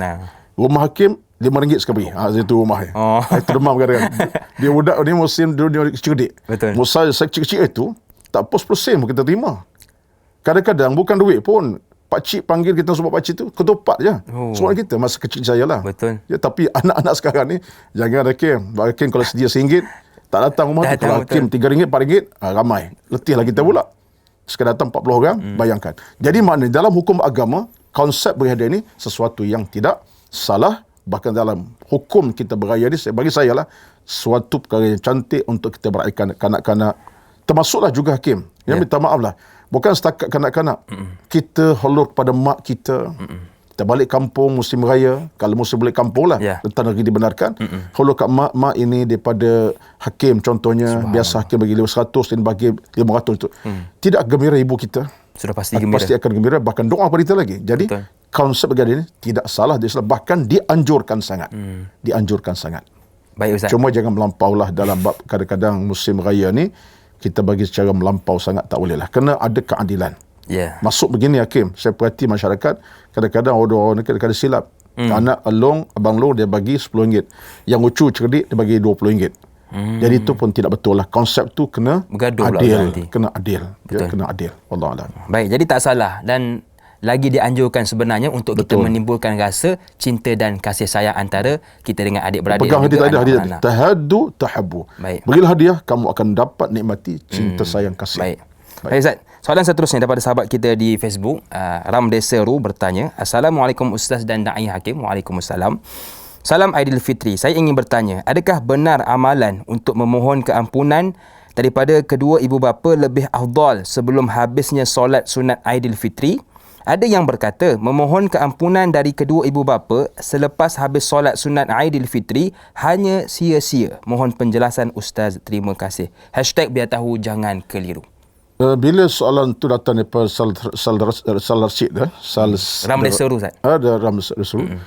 Rumah Hakim RM5 sekali. Itu rumah dia. Itu demam kadang-kadang. Dia budak ni musim dia cerdik. Betul. Musa kecil-kecil itu tak apa 10 sen pun kita terima. Kadang-kadang bukan duit pun. Pakcik panggil kita sebab pakcik tu ketupat je. Soalan kita masa kecil saya lah. Betul. Ya, tapi anak-anak sekarang ni jangan Hakim kalau sedia RM1 tak datang rumah tu. Kalau Hakim RM3, RM4 ramai. Letihlah kita pula. Sekadar datang 40 orang, bayangkan. Jadi maknanya dalam hukum agama, konsep berhadiah ni sesuatu yang tidak salah. Bahkan dalam hukum kita beraya ni, bagi saya lah, suatu perkara yang cantik untuk kita berayakan kanak-kanak. Termasuklah juga Hakim. Yang minta maaf lah. Bukan setakat kanak-kanak. Kita hulur kepada mak kita. Kita balik kampung musim raya. Kalau musim balik kampung lah. Tentang negeri dibenarkan. Hulur kat mak ini daripada Hakim contohnya. Biasa Hakim bagi 500 dan bagi 500 itu. Tidak gembira ibu kita. Sudah pasti gembira. Pasti akan gembira. Bahkan doa pada kita lagi. Jadi konsep bergadah ini tidak salah di Islam. Bahkan dianjurkan sangat. Dianjurkan sangat. Baik Ustaz. Cuma jangan melampau lah dalam bab kadang-kadang musim raya ni. Kita bagi secara melampau sangat tak boleh lah. Kena ada keadilan. Masuk begini Hakim. Saya perhati masyarakat. Kadang-kadang orang-orang kadang-kadang silap. Anak abang long dia bagi RM10. Yang ucu cerdik dia bagi RM20. Jadi itu pun tidak betul lah. Konsep tu kena bergaduh adil. Kena adil. Kena adil. Wallahualam. Baik, jadi tak salah. Dan lagi dianjurkan sebenarnya untuk kita menimbulkan rasa cinta dan kasih sayang antara kita dengan adik-beradik. Pegang hadiah. Tahaddu tahabbu. Berilah hadiah, kamu akan dapat nikmati cinta sayang kasih. Baik Ustaz. Soalan seterusnya daripada sahabat kita di Facebook, Ramdeseru bertanya, Assalamualaikum Ustaz dan Da'i Hakim. Waalaikumsalam. Salam Aidilfitri. Saya ingin bertanya, adakah benar amalan untuk memohon keampunan daripada kedua ibu bapa lebih afdal sebelum habisnya solat sunat Aidilfitri? Ada yang berkata memohon keampunan dari kedua ibu bapa selepas habis solat sunat Aidilfitri hanya sia-sia. Mohon penjelasan Ustaz. Terima kasih. #biar tahu jangan keliru. Bila soalan tu datang daripada Sal Rashid Ramdeseru Ustaz. Ada Ramdeseru.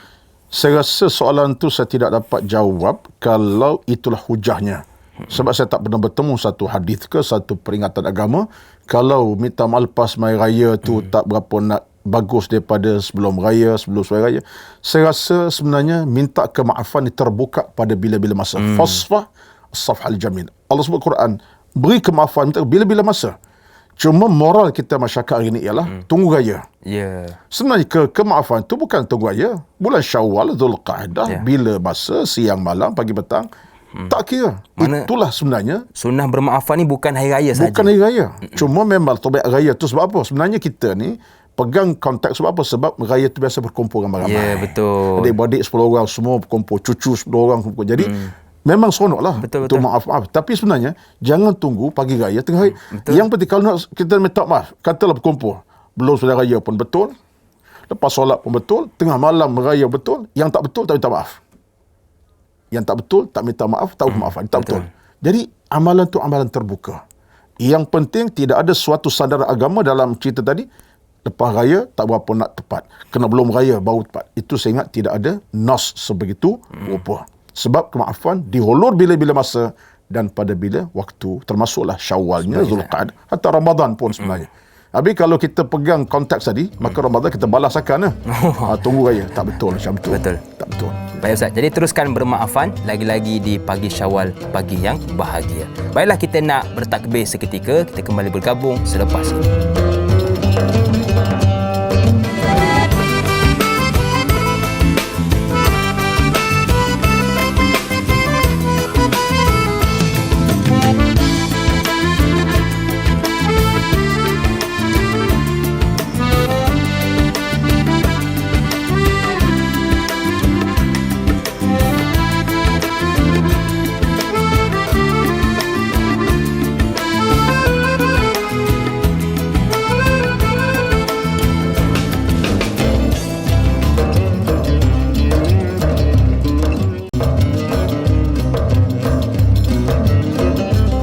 Saya rasa soalan tu saya tidak dapat jawab kalau itulah hujahnya. Sebab saya tak pernah bertemu satu hadis ke satu peringatan agama kalau minta maaf lepas mai raya tu tak berapa nak bagus daripada sebelum raya, sebelum raya. Saya rasa sebenarnya minta kemaafan terbuka pada bila-bila masa. Fasfah as-safhal jamil. Allah sebut Quran, beri kemaafan minta bila-bila masa. Cuma moral kita masyarakat hari ini ialah tunggu raya. Sebenarnya kemaafan itu bukan tunggu raya. Bulan Syawal, Zulqa'dah, bila masa, siang, malam, pagi, petang. Tak kira. Itulah sebenarnya. Sunnah bermaafan ni bukan hari raya saja. Bukan hari raya. Cuma memang taubat raya tu sebab apa? Sebenarnya kita ni pegang konteks sebab apa? Sebab raya tu biasa berkumpul ramai-ramai. Betul. Adik-beradik 10 orang semua berkumpul. Cucu 10 orang berkumpul. Jadi memang seronok lah. Betul. Maaf. Tapi sebenarnya jangan tunggu pagi raya tengah hari. Yang penting kalau nak kita minta maaf, katalah berkumpul. Belum sudah raya pun betul. Lepas solat pun betul. Tengah malam raya betul. Yang tak betul tak minta maaf. Yang tak betul tak minta maaf, tak maafan. Tak betul. Jadi amalan tu amalan terbuka. Yang penting tidak ada suatu sandaran agama dalam cerita tadi. Lepas raya tak berapa nak tepat. Kena belum raya baru tepat. Itu saya ingat tidak ada nas sebegitu rupa. Sebab kemaafan dihulur bila-bila masa dan pada bila waktu. Termasuklah Syawalnya, Zulqa'dah, hatta Ramadan pun sebenarnya. Habis kalau kita pegang konteks tadi, maka Ramadan kita balas akan tunggu raya. Tak betul macam tu. Tak betul. Baik Ustaz, jadi teruskan bermaafan lagi-lagi di pagi Syawal, pagi yang bahagia. Baiklah, kita nak bertakbir seketika. Kita kembali bergabung selepas ini.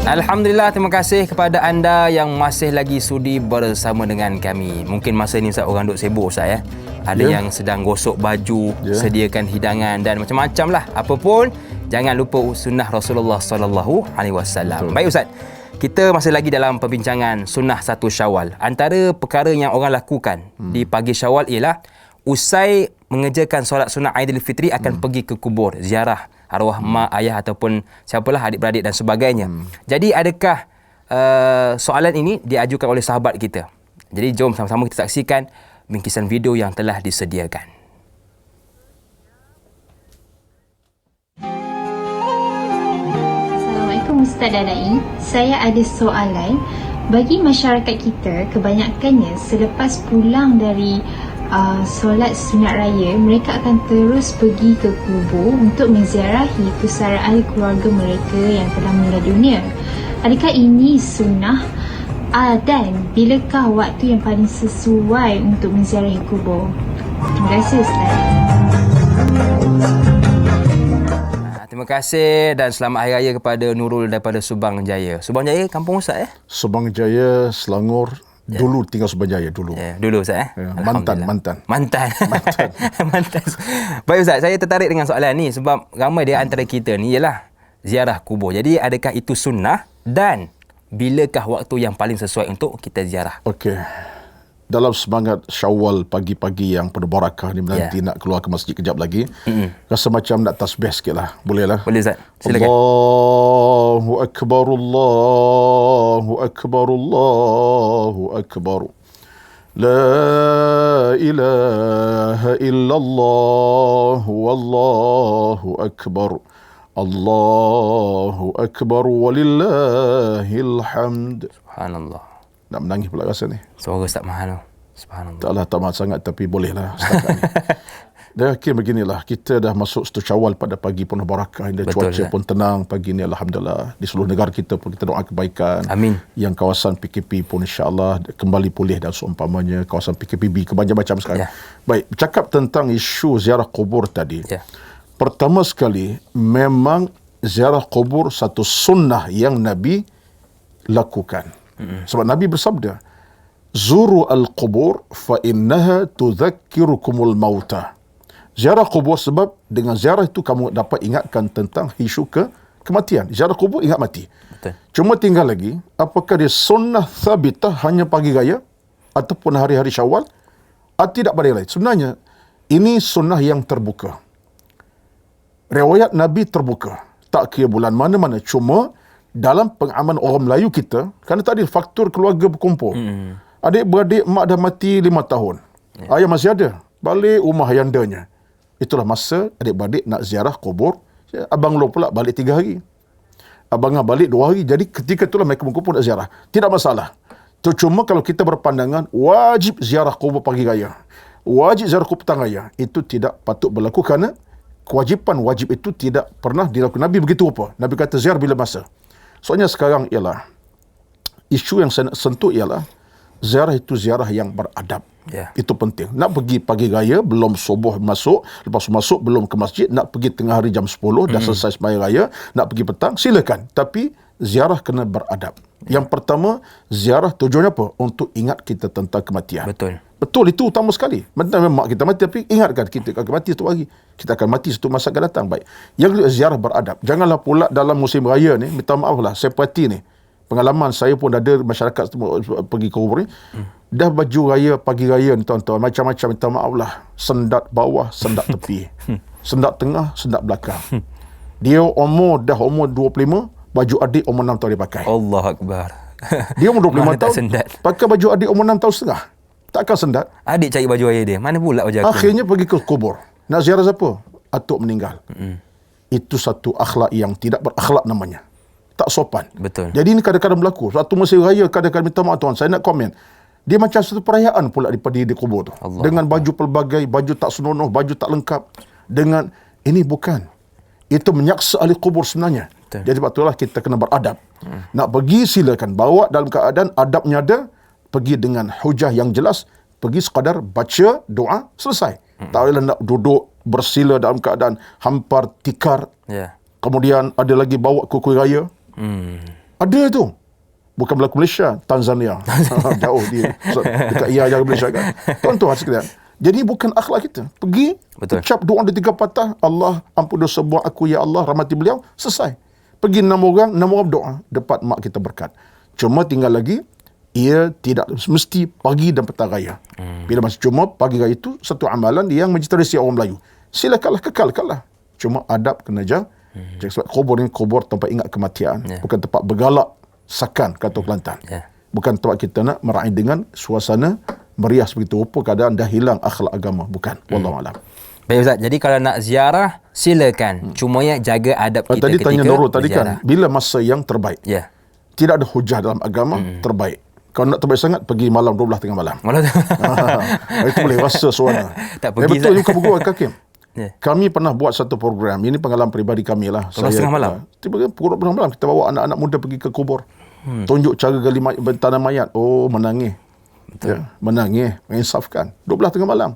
Alhamdulillah, terima kasih kepada anda yang masih lagi sudi bersama dengan kami. Mungkin masa ni Ustaz orang duk sibuk Ustaz ya. Ada yang sedang gosok baju, sediakan hidangan dan macam-macam lah. Apa pun, jangan lupa sunnah Rasulullah sallallahu alaihi wasallam. Baik Ustaz, kita masih lagi dalam perbincangan sunnah 1 Syawal. Antara perkara yang orang lakukan di pagi Syawal ialah usai mengerjakan solat sunat Aidilfitri akan pergi ke kubur, ziarah arwah mak, ayah ataupun siapalah, adik-beradik dan sebagainya. Jadi adakah soalan ini diajukan oleh sahabat kita? Jadi jom sama-sama kita saksikan bingkisan video yang telah disediakan. Assalamualaikum Ustaz dan Da'i. Saya ada soalan. Bagi masyarakat kita, kebanyakannya selepas pulang dari solat sunat raya, mereka akan terus pergi ke kubur untuk menziarahi pusaraan keluarga mereka yang telah meninggal dunia. Adakah ini sunnah? Dan bilakah waktu yang paling sesuai untuk menziarahi kubur? Terima kasih Ustaz. Terima kasih dan selamat Hari Raya kepada Nurul daripada Subang Jaya. Subang Jaya kampung Ustaz Subang Jaya, Selangor. Dulu tinggal Subang Jaya dulu. Dulu Ustaz Mantan. Mantan. Baik Ustaz, saya tertarik dengan soalan ni sebab ramai di antara kita ni ialah ziarah kubur. Jadi adakah itu sunnah dan bilakah waktu yang paling sesuai untuk kita ziarah? Okey. Dalam semangat Syawal pagi-pagi yang penuh barakah ni, nanti nak keluar ke masjid kejap lagi. Rasa macam nak tasbih sikit lah. Boleh lah? Boleh Ustaz. Silakan. Allahu Akbar, Allahu Akbar, Allahu Akbar. La ilaha illallah, wallahu akbar. Allahu Akbar, walillahil hamd. Subhanallah. Nak menangis pula rasa ni. Suara Ustaz mahal. Subhanallah. Taklah tak mahal sangat, tapi bolehlah setakat ni. Dah akhir beginilah, kita dah masuk 1 Syawal pada pagi penuh barakah. Dan cuaca pun tenang pagi ni, alhamdulillah. Di seluruh negara kita pun kita doa kebaikan. Amin. Yang kawasan PKP pun insya-Allah kembali pulih dan seumpamanya kawasan PKPB kebanyakan macam sekarang. Baik, bercakap tentang isu ziarah kubur tadi. Pertama sekali, memang ziarah kubur satu sunnah yang Nabi lakukan. Sebab Nabi bersabda, Zuru al-qubur fa innaha tudhakkirukumul mauta. Ziarah kubur sebab dengan ziarah itu kamu dapat ingatkan tentang isu kematian. Ziarah kubur ingat mati. Betul. Cuma tinggal lagi, apakah dia sunnah thabitah hanya pagi raya ataupun hari-hari Syawal atau tidak pada yang lain. Sebenarnya ini sunnah yang terbuka. Riwayat Nabi terbuka. Tak kira bulan mana-mana. Cuma dalam pengaman orang Melayu kita, kerana tadi faktor keluarga berkumpul. Adik-beradik mak dah mati 5 tahun. Ayah masih ada. Balik rumah ayandanya. Itulah masa adik-beradik nak ziarah kubur. Abang lo pula balik 3 hari. Abang balik 2 hari. Jadi ketika itulah mereka berkumpul nak ziarah. Tidak masalah. Cuma kalau kita berpandangan wajib ziarah kubur pagi raya, wajib ziarah kubur petang raya, itu tidak patut berlaku kerana kewajipan wajib itu tidak pernah dilakukan. Nabi begitu rupa. Nabi kata ziarah bila masa. Soalnya sekarang ialah isu yang saya nak sentuh ialah ziarah itu ziarah yang beradab. Itu penting. Nak pergi pagi raya belum subuh masuk, lepas masuk belum ke masjid, nak pergi tengah hari jam 10 dah selesai sembahyang raya, nak pergi petang silakan, tapi ziarah kena beradab. Yang pertama, ziarah tujuannya apa? Untuk ingat kita tentang kematian. Betul, itu utama sekali. Memang mak kita mati, tapi ingatkan kita akan mati satu hari. Kita akan mati satu masa akan datang. Baik. Yang kedua, ziarah beradab. Janganlah pula dalam musim raya ni, minta maaf lah, saya perhati ni. Pengalaman saya pun ada masyarakat pergi ke kubur ni. Dah baju raya, pagi raya ni tuan-tuan, macam-macam, minta maaf lah. Sendat bawah, sendat tepi. Sendat tengah, sendat belakang. Dia umur 25, baju adik umur 6 tahun dia pakai. Allah Akbar. Dia umur 25 tahun, sendat. pakai baju adik umur 6 tahun setengah. Takkan sendat. Adik cari baju ayah dia. Mana pula baju aku? Akhirnya pergi ke kubur. Nak ziarah siapa? Atuk meninggal. Itu satu akhlak yang tidak berakhlak namanya. Tak sopan. Betul. Jadi ini kadang-kadang berlaku. Satu musim raya kadang-kadang minta maaf tuan, saya nak komen. Dia macam satu perayaan pula di kubur tu. Allah. Dengan baju pelbagai, baju tak senonoh, baju tak lengkap. Dengan ini bukan. Itu menyaksa ahli kubur sebenarnya. Betul. Jadi sebab itulah kita kena beradab. Nak pergi silakan, bawa dalam keadaan adabnya ada, pergi dengan hujah yang jelas, pergi sekadar baca doa, selesai. Tak boleh nak duduk bersila dalam keadaan hampar tikar. Kemudian ada lagi bawa kukuh raya. Ada tu. Bukan berlaku Malaysia, Tanzania. Jauh dia. Dekat Ia Malaysia kan. Tuan-tuan sekalian. Jadi bukan akhlak kita. Pergi, ucap doa ada 3 patah. Allah ampun dosa buat aku, ya Allah rahmati beliau. Selesai. Pergi 6 orang doa. Dapat mak kita berkat. Cuma tinggal lagi, ia tidak mesti pagi dan petang raya. Bila masih cuma pagi raya itu satu amalan yang menjadi tradisi orang Melayu. Silakanlah, kekalkanlah. Cuma adab kena jaga. Sebab kubur ini kubur tempat ingat kematian. Bukan tempat bergalak sakan kata Kelantan. Bukan tempat kita nak meraih dengan suasana meriah sebegitu rupa keadaan dah hilang akhlak agama. Bukan. Wallahu a'lam. Baik Ustaz, jadi kalau nak ziarah silakan. Cuma ya jaga adab kita tadi ketika tanya Nurul tadi berziarah. kan, bila masa yang terbaik? Tidak ada hujah dalam agama terbaik. Kalau nak terbaik sangat, pergi malam 12 tengah malam. Itu boleh rasa suara. Tak pergi betul juga pukul Hakim. Kami pernah buat satu program. Ini pengalaman peribadi kami lah. 12 tengah malam? Tiba-tiba pukul 12 malam kita bawa anak-anak muda pergi ke kubur. Tunjuk cara gali tanah mayat. Oh, menangis. Ya, menangis, menginsafkan. 12 tengah malam.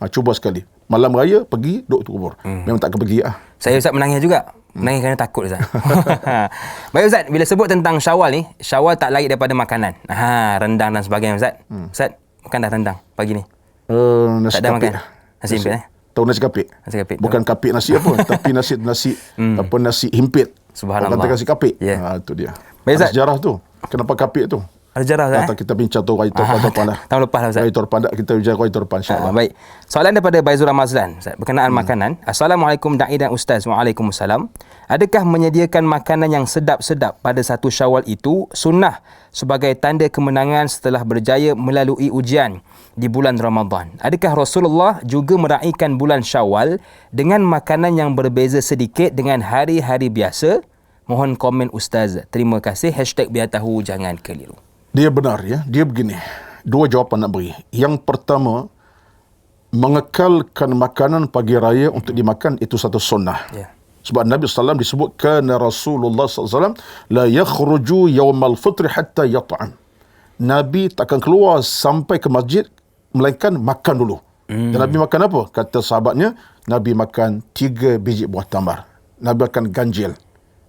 Cuba sekali. Malam raya pergi duduk kubur. Memang tak pergi lah. Saya Ustaz menangis juga. Menangis kerana takut Ustaz. Baik Ustaz, bila sebut tentang Syawal ni, Syawal tak lari daripada makanan. Rendang dan sebagainya Ustaz. Ustaz, makan dah rendang pagi ni? Nasi tak ada kapik. makan? Nasi himpit Tahu nasi kapik? Nasi kapik. Bukan kapik nasi apa, tapi nasi nasi himpit. Subhanallah. Orang kata nasi kapik. Itu dia. Ada sejarah tu. Kenapa kapik tu? Ada sejarah Ustaz. Kita bincang tu Raya Torpan lah. Tahun lepas lah Ustaz. Raya Torpan kita bincang Raya Torpan insya-Allah. Baik. Soalan daripada Baizul Ramazlan Ustaz, berkenaan makanan. Assalamualaikum da'i dan ustaz. Waalaikumsalam. Adakah menyediakan makanan yang sedap-sedap pada satu Syawal itu sunnah sebagai tanda kemenangan setelah berjaya melalui ujian di bulan Ramadan? Adakah Rasulullah juga meraihkan bulan Syawal dengan makanan yang berbeza sedikit dengan hari-hari biasa? Mohon komen Ustaz. Terima kasih. #biar tahu jangan keliru. Dia benar ya. Dia begini. 2 jawapan nak beri. Yang pertama, mengekalkan makanan pagi raya untuk dimakan itu satu sunnah. Sebab Nabi SAW disebut kana Rasulullah SAW la yakhruju yawmal fitri hatta yat'am. Nabi takkan keluar sampai ke masjid melainkan makan dulu. Dan Nabi makan apa? Kata sahabatnya, Nabi makan 3 biji buah tamar. Nabi akan ganjil.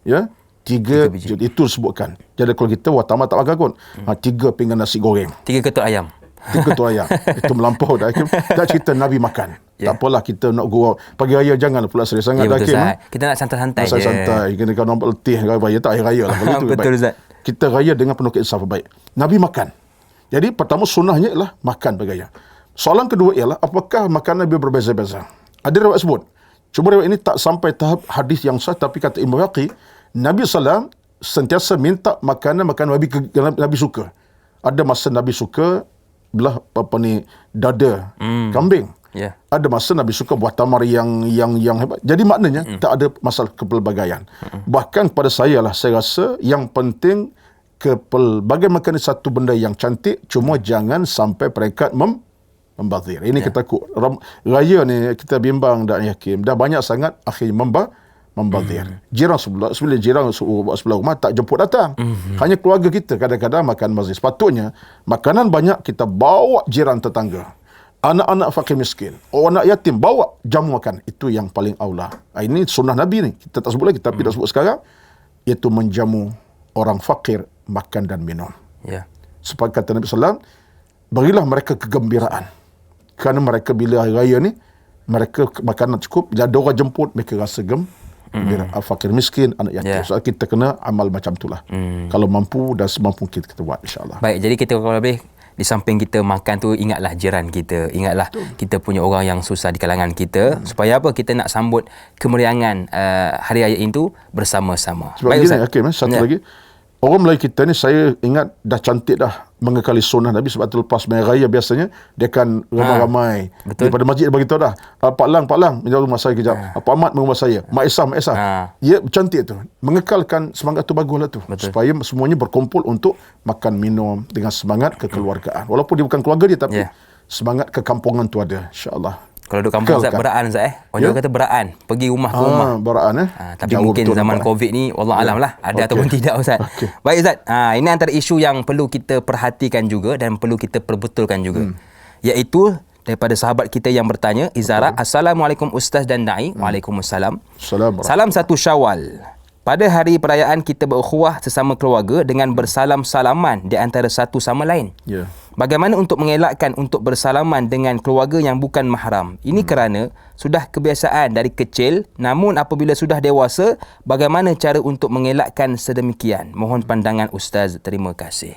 Ya, 3 biji. Itu disebutkan. Jadi kalau kita buah tamar tak makan kot. 3 pinggan nasi goreng. 3 ketul ayam. 3 ketul ayam. Itu melampau dah. Dah cerita Nabi makan. Tak apalah kita nak gurau. Pagi raya jangan pula serius sangat. Betul Ustaz. Kita nak santai-santai je. Santai. Kena nampak letih raya tak hari raya lah. Kalau itu betul Ustaz. Kita raya dengan penuh keinsafan baik. Nabi makan. Jadi pertama sunnahnya ialah makan pagi raya. Soalan kedua ialah apakah makanan Nabi berbeza-beza? Ada riwayat sebut. Cuma riwayat ini tak sampai tahap hadis yang sah, tapi kata Imam Waqi, Nabi SAW sentiasa minta makanan Nabi suka. Ada masa Nabi suka belah dada kambing. Ada masa Nabi suka buah tamar yang hebat. Jadi maknanya tak ada masalah kepelbagaian. Bahkan pada saya rasa yang penting kepelbagaian makanan satu benda yang cantik, cuma jangan sampai peringkat membazir. Ini kita takut. Raya ni kita bimbang dah Hakim. Dah banyak sangat akhirnya membazir. Jiran sebelah rumah tak jemput datang. Hanya keluarga kita kadang-kadang makan bazir. Sepatutnya makanan banyak kita bawa jiran tetangga. Anak-anak fakir miskin, anak yatim bawa jamu makan. Itu yang paling aula. Ini sunnah Nabi ni. Kita tak sebut lagi tapi dah sebut sekarang, iaitu menjamu orang fakir makan dan minum. Sebab kata Nabi SAW, berilah mereka kegembiraan. Kerana mereka bila hari raya ni, mereka makanan cukup. Bila ada orang jemput, mereka rasa gembira. Fakir miskin, anak yatim. So, kita kena amal macam itulah. Kalau mampu dan semampu kita buat, insyaAllah. Baik, jadi kita kalau lebih di samping kita makan tu, ingatlah jiran kita, ingatlah kita punya orang yang susah di kalangan kita, supaya apa? Kita nak sambut kemeriahan hari raya itu bersama-sama. Sebab baik, Hakim, satu lagi, orang Melayu kita ni saya ingat dah cantik dah mengekali sunnah Nabi. Sebab tu lepas Maya Raya biasanya dia akan ramai-ramai daripada masjid beritahu dah, Pak Lang menjauh rumah saya kejap, Pak Ahmad rumah saya, Mak Isah. Ya, cantik tu, mengekalkan semangat tu, baguslah tu. Supaya semuanya berkumpul untuk makan minum dengan semangat kekeluargaan. Walaupun dia bukan keluarga dia, tapi semangat kekampungan tu ada, insya-Allah. Kalau duduk kampung Ustaz, beraan Ustaz Orang kata beraan, pergi rumah ke rumah. Beraan tapi jauh mungkin zaman Covid ni wallah alam lah ada ataupun tidak Ustaz. Baik Ustaz, ini antara isu yang perlu kita perhatikan juga dan perlu kita perbetulkan juga. Iaitu daripada sahabat kita yang bertanya, Izara, Assalamualaikum Ustaz dan Da'i. Waalaikumsalam. Salam satu Syawal. pada hari perayaan kita berukhuwah sesama keluarga dengan bersalam-salaman di antara satu sama lain. Ya. Bagaimana untuk mengelakkan untuk bersalaman dengan keluarga yang bukan mahram? Ini kerana sudah kebiasaan dari kecil, namun apabila sudah dewasa, bagaimana cara untuk mengelakkan sedemikian? Mohon pandangan Ustaz. Terima kasih.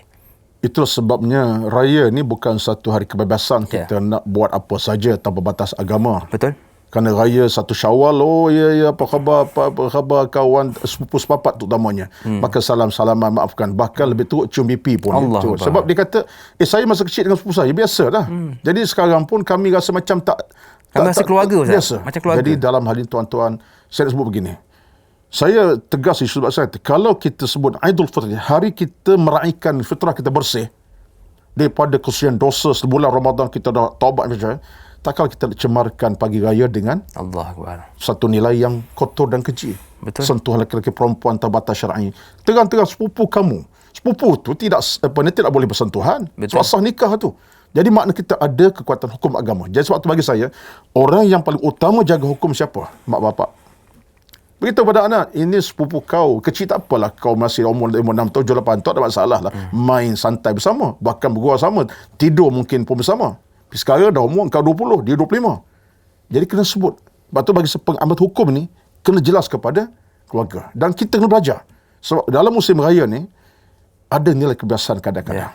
Itulah sebabnya raya ni bukan satu hari kebebasan kita nak buat apa saja tanpa batas agama. Betul? Kerana raya 1 Syawal, apa khabar kawan sepupu sepapat terutamanya. Maka salam-salaman, maafkan. Bahkan lebih teruk cium pipi pun. Allah. Sebab dia kata, saya masa kecil dengan sepupu saya, biasalah. Jadi sekarang pun kami rasa macam tak rasa keluarga, Ustaz. biasa. Macam keluarga. Jadi dalam hal ini tuan-tuan, saya nak sebut begini. Saya tegas isu sebab saya, kalau kita sebut Aidul Fitri, hari kita meraihkan fitrah kita bersih daripada kesucian dosa sebulan Ramadan, kita dah taubat macam takkan kita cemarkan pagi raya dengan Allah Akbar. satu nilai yang kotor dan keji. Betul. Sentuh lelaki-lelaki perempuan terbatas syar'i. Terang-terang sepupu kamu. Sepupu tu tidak boleh bersentuhan. Betul. Sebab sah nikah tu. Jadi makna kita ada kekuatan hukum agama. Jadi sebab tu bagi saya, orang yang paling utama jaga hukum siapa? Mak bapak. Beritahu pada anak, ini sepupu kau. Kecil tak apalah, kau masih umur 6 tahun, 7, 8 tahun, tak ada masalah lah. Main santai bersama. Bahkan bergurau sama. Tidur mungkin pun bersama. Sekarang dah umur kau 20, dia 25. Jadi kena sebut. Sebab tu bagi pengamat hukum ni, kena jelas kepada keluarga. Dan kita kena belajar. Sebab dalam musim raya ni, ada nilai kebiasaan kadang-kadang.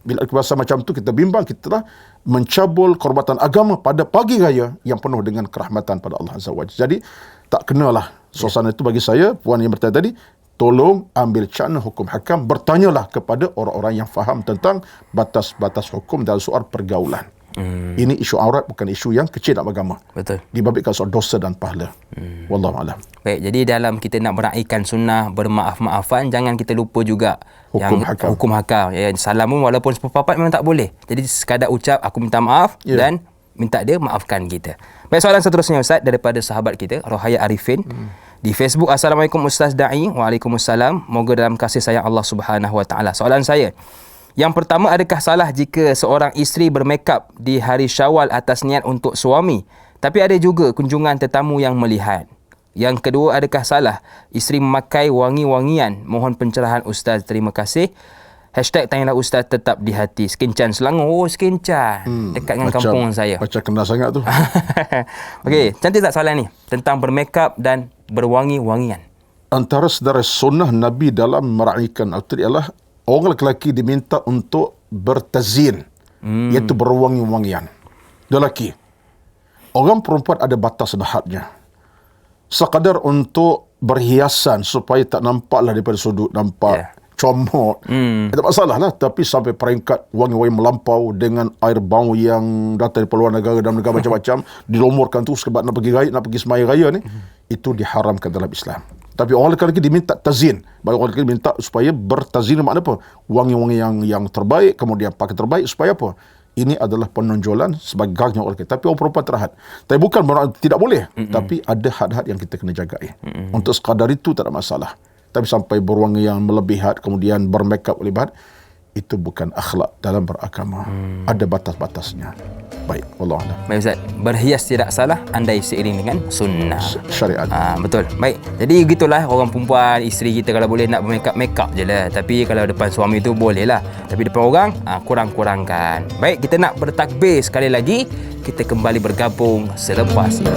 Bila kebiasaan macam tu, kita bimbang, kita telah mencabul kehormatan agama pada pagi raya yang penuh dengan kerahmatan pada Allah Azza wa Jalla. Jadi, tak kenalah suasana itu bagi saya. Puan yang bertanya tadi, tolong ambil cana hukum hakam, bertanyalah kepada orang-orang yang faham tentang batas-batas hukum dalam soal pergaulan. Ini isu aurat, bukan isu yang kecil dalam agama. Betul. Dibabitkan soal dosa dan pahala. Wallahualam. Baik, jadi dalam kita nak meraihkan sunnah bermaaf-maafan, jangan kita lupa juga hukum hakam. Ya, salam pun walaupun sepapat memang tak boleh. Jadi sekadar ucap aku minta maaf dan minta dia maafkan kita. Baik, soalan seterusnya Ustaz daripada sahabat kita Rohaya Arifin di Facebook. Assalamualaikum Ustaz Da'i. Waalaikumsalam. Moga dalam kasih sayang Allah Subhanahu Wa Taala. Soalan saya, yang pertama, adakah salah jika seorang isteri bermakeup di hari Syawal atas niat untuk suami, tapi ada juga kunjungan tetamu yang melihat? Yang kedua, adakah salah isteri memakai wangi-wangian? Mohon pencerahan Ustaz. Terima kasih. #tanyalah Ustaz tetap di hati. Skincan Selangor. Oh, Skincan. Dekat dengan kampung saya. Macam kenal sangat tu. Okey, cantik tak soalan ni? Tentang bermakeup dan berwangi-wangian. Antara sedara sunnah Nabi dalam meraihkan Al-Fitr ialah orang lelaki diminta untuk bertazin, iaitu berwangi-wangian. Lelaki. Orang perempuan ada batas dan hadnya. Sekadar untuk berhiasan supaya tak nampaklah daripada sudut nampak comot. Tak masalah lah. Tapi sampai peringkat wangi-wangi melampau dengan air bau yang datang dari luar negara dan negara macam-macam, dilomorkan tu sebab nak pergi raya, nak pergi semaya raya ni, itu diharamkan dalam Islam. Tapi orang lelaki diminta tazin. Bagi orang lelaki diminta supaya bertazin, makna apa? Wangi-wangi yang terbaik, kemudian pakai terbaik supaya apa? Ini adalah penonjolan sebagainya orang lelaki. Tapi orang perempuan terhad. Tapi bukan berarti tidak boleh. Tapi ada had-had yang kita kena jaga. Untuk sekadar itu tak ada masalah. Tapi sampai berwangi yang melebihat, kemudian bermakeup melebihat, itu bukan akhlak dalam beragama. Ada batas-batasnya. Baik, wallahu a'lam. Baik Ustaz, berhias tidak salah andai seiring dengan sunnah Syariat. Betul. Baik, jadi gitulah orang perempuan, isteri kita kalau boleh nak bermakeup je lah. Tapi kalau depan suami tu boleh lah. Tapi depan orang, kurang-kurangkan. Baik, kita nak bertakbir sekali lagi. Kita kembali bergabung selepas ini.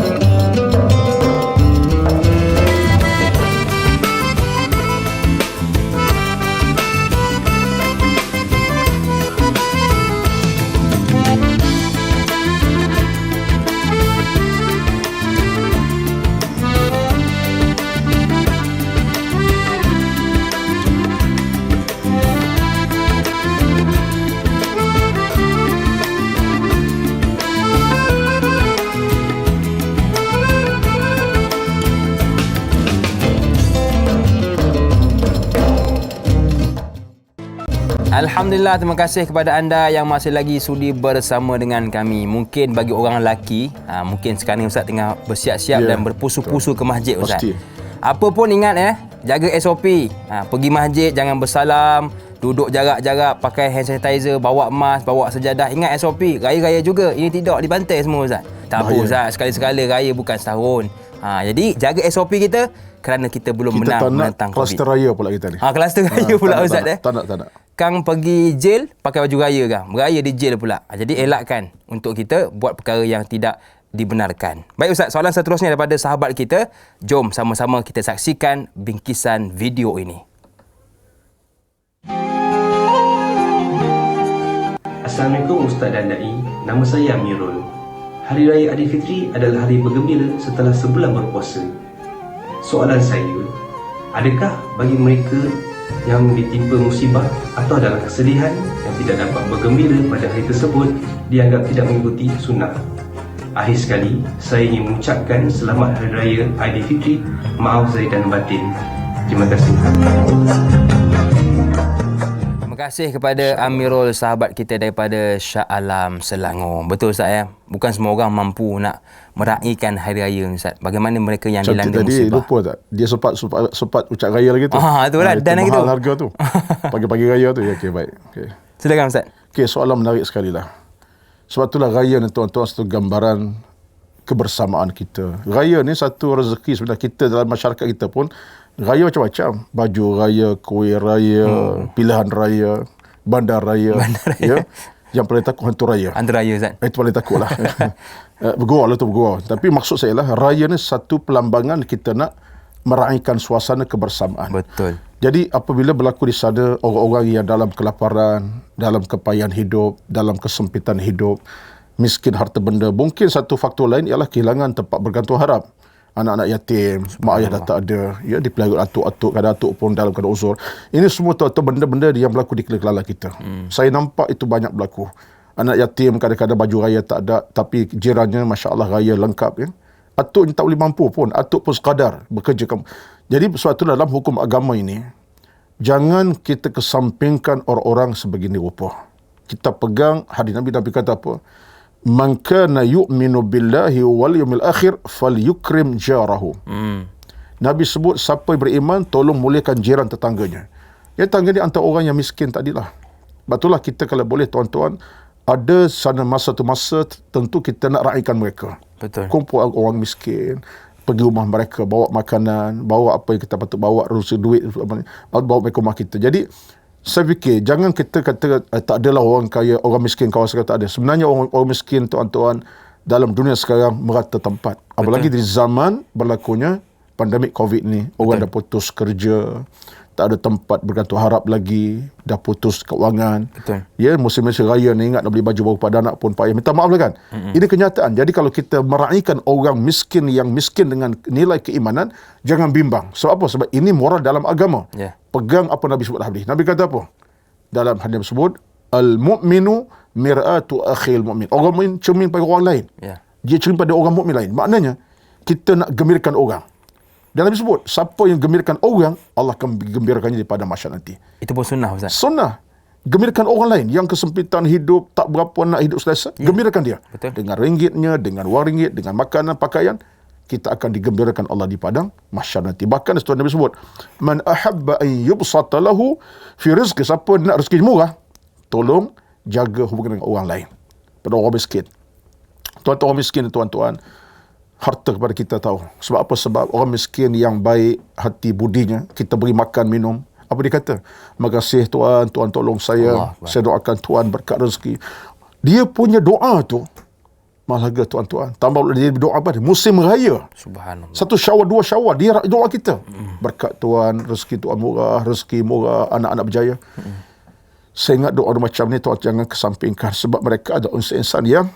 Alhamdulillah, terima kasih kepada anda yang masih lagi sudi bersama dengan kami. Mungkin bagi orang lelaki, mungkin sekarang Ustaz tengah bersiap-siap dan berpusu-pusu ke masjid Ustaz. Pasti. Apa pun ingat jaga SOP. Pergi masjid jangan bersalam, duduk jarak-jarak, pakai hand sanitizer, bawa mask, bawa sejadah. Ingat SOP. Raya-raya juga. Ini tidak dibantai semua Ustaz. Tak apa Ustaz, sekali-sekala raya bukan setahun. Jadi jaga SOP kita kerana kita belum Kita benar tak nak menentang kluster COVID. raya pula kita ni. Kluster raya pula Ustaz Tak nak. Kang pergi jail pakai baju raya kang. Beraya di jail pula. Jadi elakkan untuk kita buat perkara yang tidak dibenarkan. Baik Ustaz, soalan seterusnya daripada sahabat kita. Jom sama-sama kita saksikan bingkisan video ini. Assalamualaikum Ustaz dan Da'i. Nama saya Amirul. Hari Raya Aidilfitri adalah hari bergembira setelah sebulan berpuasa. Soalan saya, adakah bagi mereka yang ditimpa musibah atau dalam kesedihan yang tidak dapat bergembira pada hari tersebut dianggap tidak mengikuti sunnah? Akhir sekali, saya ingin mengucapkan selamat Hari Raya Aidilfitri, maaf zahir dan batin. Terima kasih. Terima kasih kepada Amirul, sahabat kita daripada Shah Alam, Selangor. Betul Ustaz ya? Bukan semua orang mampu nak meraihkan Hari Raya Ustaz. Bagaimana mereka yang Cantik dilanda tadi musibah? lupa tak? Dia sempat ucap raya lagi tu. Itulah itu dan lagi tu. mahal harga tu. Pagi-pagi raya tu. Ya, okey baik. Okey. Silakan Ustaz. Okey, soalan menarik sekali lah. Sebab itulah raya ni tuan-tuan satu gambaran kebersamaan kita. Raya ni satu rezeki sebenarnya kita dalam masyarakat kita pun. Raya macam-macam. Baju raya, kuih raya, pilihan raya, bandar raya. Ya? Yang paling takut hantu raya. Hantu raya Ustaz. Itu paling takut lah. Bergurau lah tu, bergurau. Tapi maksud saya lah, raya ni satu pelambangan kita nak meraihkan suasana kebersamaan. Betul. Jadi apabila berlaku di sana orang-orang yang dalam kelaparan, dalam kepayahan hidup, dalam kesempitan hidup, miskin harta benda, mungkin satu faktor lain ialah kehilangan tempat bergantung harap. Anak-anak yatim, mak ayah dah tak ada, ya, dipelihara atuk-atuk, kadang atuk pun dalam keadaan uzur. Ini semua tu benda-benda yang berlaku di kelala kita. Saya nampak itu banyak berlaku. Anak yatim kadang-kadang baju raya tak ada, tapi jirannya Masya Allah raya lengkap, ya. Atuk tak boleh mampu pun, atuk pun sekadar bekerja. Jadi sebab itu dalam hukum agama ini, jangan kita kesampingkan orang-orang sebegini rupa. Kita pegang hadis Nabi kata apa? Man kana yu'minu billahi wal yawmil akhir falyukrim jarahu. Nabi sebut siapa yang beriman tolong muliakan jiran tetangganya. Ya, tetangga ni antara orang yang miskin tadilah. Betullah kita kalau boleh tuan-tuan, ada sana masa tu masa tentu kita nak raihkan mereka. Betul. Kumpul orang miskin, pergi rumah mereka, bawa makanan, bawa apa yang kita patut bawa, rusi duit, bawa mereka rumah kita. Jadi saya fikir jangan kita kata tak adalah orang kaya, orang miskin kawasan tak ada. Sebenarnya orang miskin tuan-tuan dalam dunia sekarang merata tempat. Apalagi di zaman berlakunya pandemik COVID ni, orang dah putus kerja, tak ada tempat bergantung harap lagi, dah putus keuangan. Betul. Ya, musim-musim raya ni ingat nak beli baju baru pada anak pun payah. Minta maaf lah kan. Ini kenyataan. Jadi kalau kita meraihkan orang miskin yang miskin dengan nilai keimanan, jangan bimbang. Sebab apa? Sebab ini moral dalam agama. Ya. Pegang apa Nabi sebut tadi. Nabi kata apa? Dalam hadis tersebut, al-mu'minu mir'atu akhil mu'min. Orang mukmin cermin pada orang lain. Ya. Dia cermin pada orang mukmin lain. Maknanya kita nak gembirakan orang. Dan Nabi sebut, siapa yang gembirakan orang, Allah akan gembirakannya pada masyarakat nanti. Itu pun sunnah Ustaz. Sunnah. Gembirakan orang lain yang kesempitan hidup, tak berapa nak hidup selesa, gembirakan dia. Betul. Dengan ringgitnya, dengan wang ringgit, dengan makanan, pakaian, kita akan digembirakan Allah di padang mahsyar nanti. Bahkan setelah Nabi sebut, man ahabba an yubsata lahu fi rizqi, siapa nak rezeki murah, tolong jaga hubungan dengan orang lain. Pada orang miskin. Tuan-tuan, orang miskin, tuan-tuan, harta kepada kita tahu. Sebab apa? Sebab orang miskin yang baik hati budinya, kita beri makan, minum. Apa dia kata? Terima kasih Tuan, Tuan tolong saya. Saya doakan Tuan berkat rezeki. Dia punya doa tu mahal tuan-tuan. Tambah dia doa apa? Musim raya. Subhanallah. Satu Syawal, dua Syawal, dia doa kita. Berkat Tuan, rezeki Tuan murah, rezeki murah, anak-anak berjaya. Saya ingat doa macam ni Tuan jangan kesampingkan. Sebab mereka ada insan yang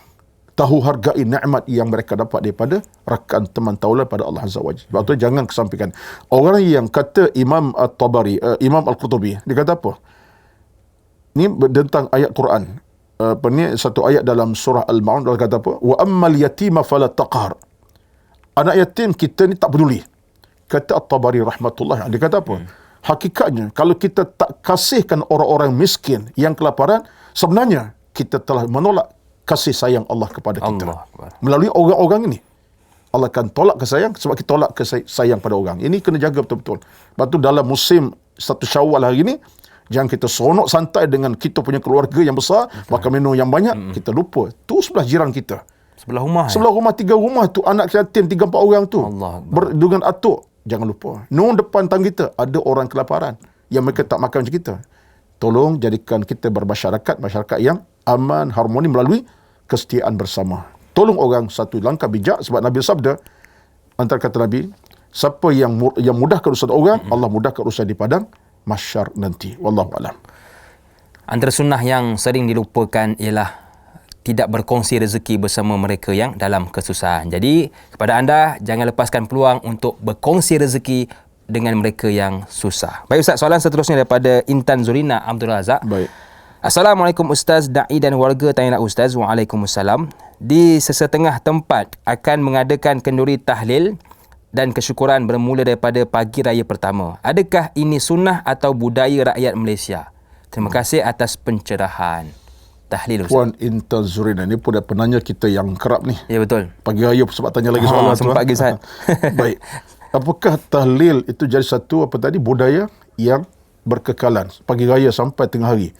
tahu hargai nikmat yang mereka dapat daripada rakan teman taulan pada Allah Azza wa Jalla. Sebab tu jangan kesampingkan. Orang yang kata Imam At-Tabari, Imam Al-Qurtubi, dia kata apa? Ni tentang ayat Quran. Ni satu ayat dalam surah Al-Ma'un, dia kata apa? Wa ammal yatima fala taqhar. Anak yatim kita ni tak peduli. Kata At-Tabari rahmatullah, dia kata apa? Hakikatnya kalau kita tak kasihkan orang-orang miskin yang kelaparan, sebenarnya kita telah menolak kasih sayang Allah kepada kita. Melalui orang-orang ini. Allah akan tolak kasih sayang sebab kita tolak kasih sayang pada orang. Ini kena jaga betul-betul. Lepas tu dalam musim satu Syawal hari ini, jangan kita seronok santai dengan kita punya keluarga yang besar, makan minum yang banyak, kita lupa. Tu sebelah jiran kita. Sebelah rumah. Sebelah rumah 3 rumah tu anak yatim 3-4 orang tu. Allah Akbar. Dengan atuk. Jangan lupa. Depan tang kita ada orang kelaparan yang mereka tak makan macam kita. Tolong jadikan kita masyarakat yang aman, harmoni melalui kesetiaan bersama. Tolong orang satu langkah bijak sebab Nabi sabda, antara kata Nabi, siapa yang mudahkan urusan orang, Allah mudahkan urusan di padang mahsyar nanti. Wallahu alam. Antara sunnah yang sering dilupakan ialah tidak berkongsi rezeki bersama mereka yang dalam kesusahan. Jadi, kepada anda, jangan lepaskan peluang untuk berkongsi rezeki dengan mereka yang susah. Baik Ustaz, soalan seterusnya daripada Intan Zurina Abdul Razak. Baik. Assalamualaikum Ustaz, da'i dan warga tanya Ustaz. Waalaikumsalam. Di sesetengah tempat akan mengadakan kenduri tahlil dan kesyukuran bermula daripada pagi raya pertama. Adakah ini sunnah atau budaya rakyat Malaysia? Terima kasih atas pencerahan. Tahlil Ustaz. Puan Intan Zurina ni pun dah penanya kita yang kerap ni. Ya betul. Pagi raya sebab tanya lagi soalan tu. Sempat lagi Ustaz. Baik. Apakah tahlil itu jadi satu budaya yang berkekalan pagi raya sampai tengah hari?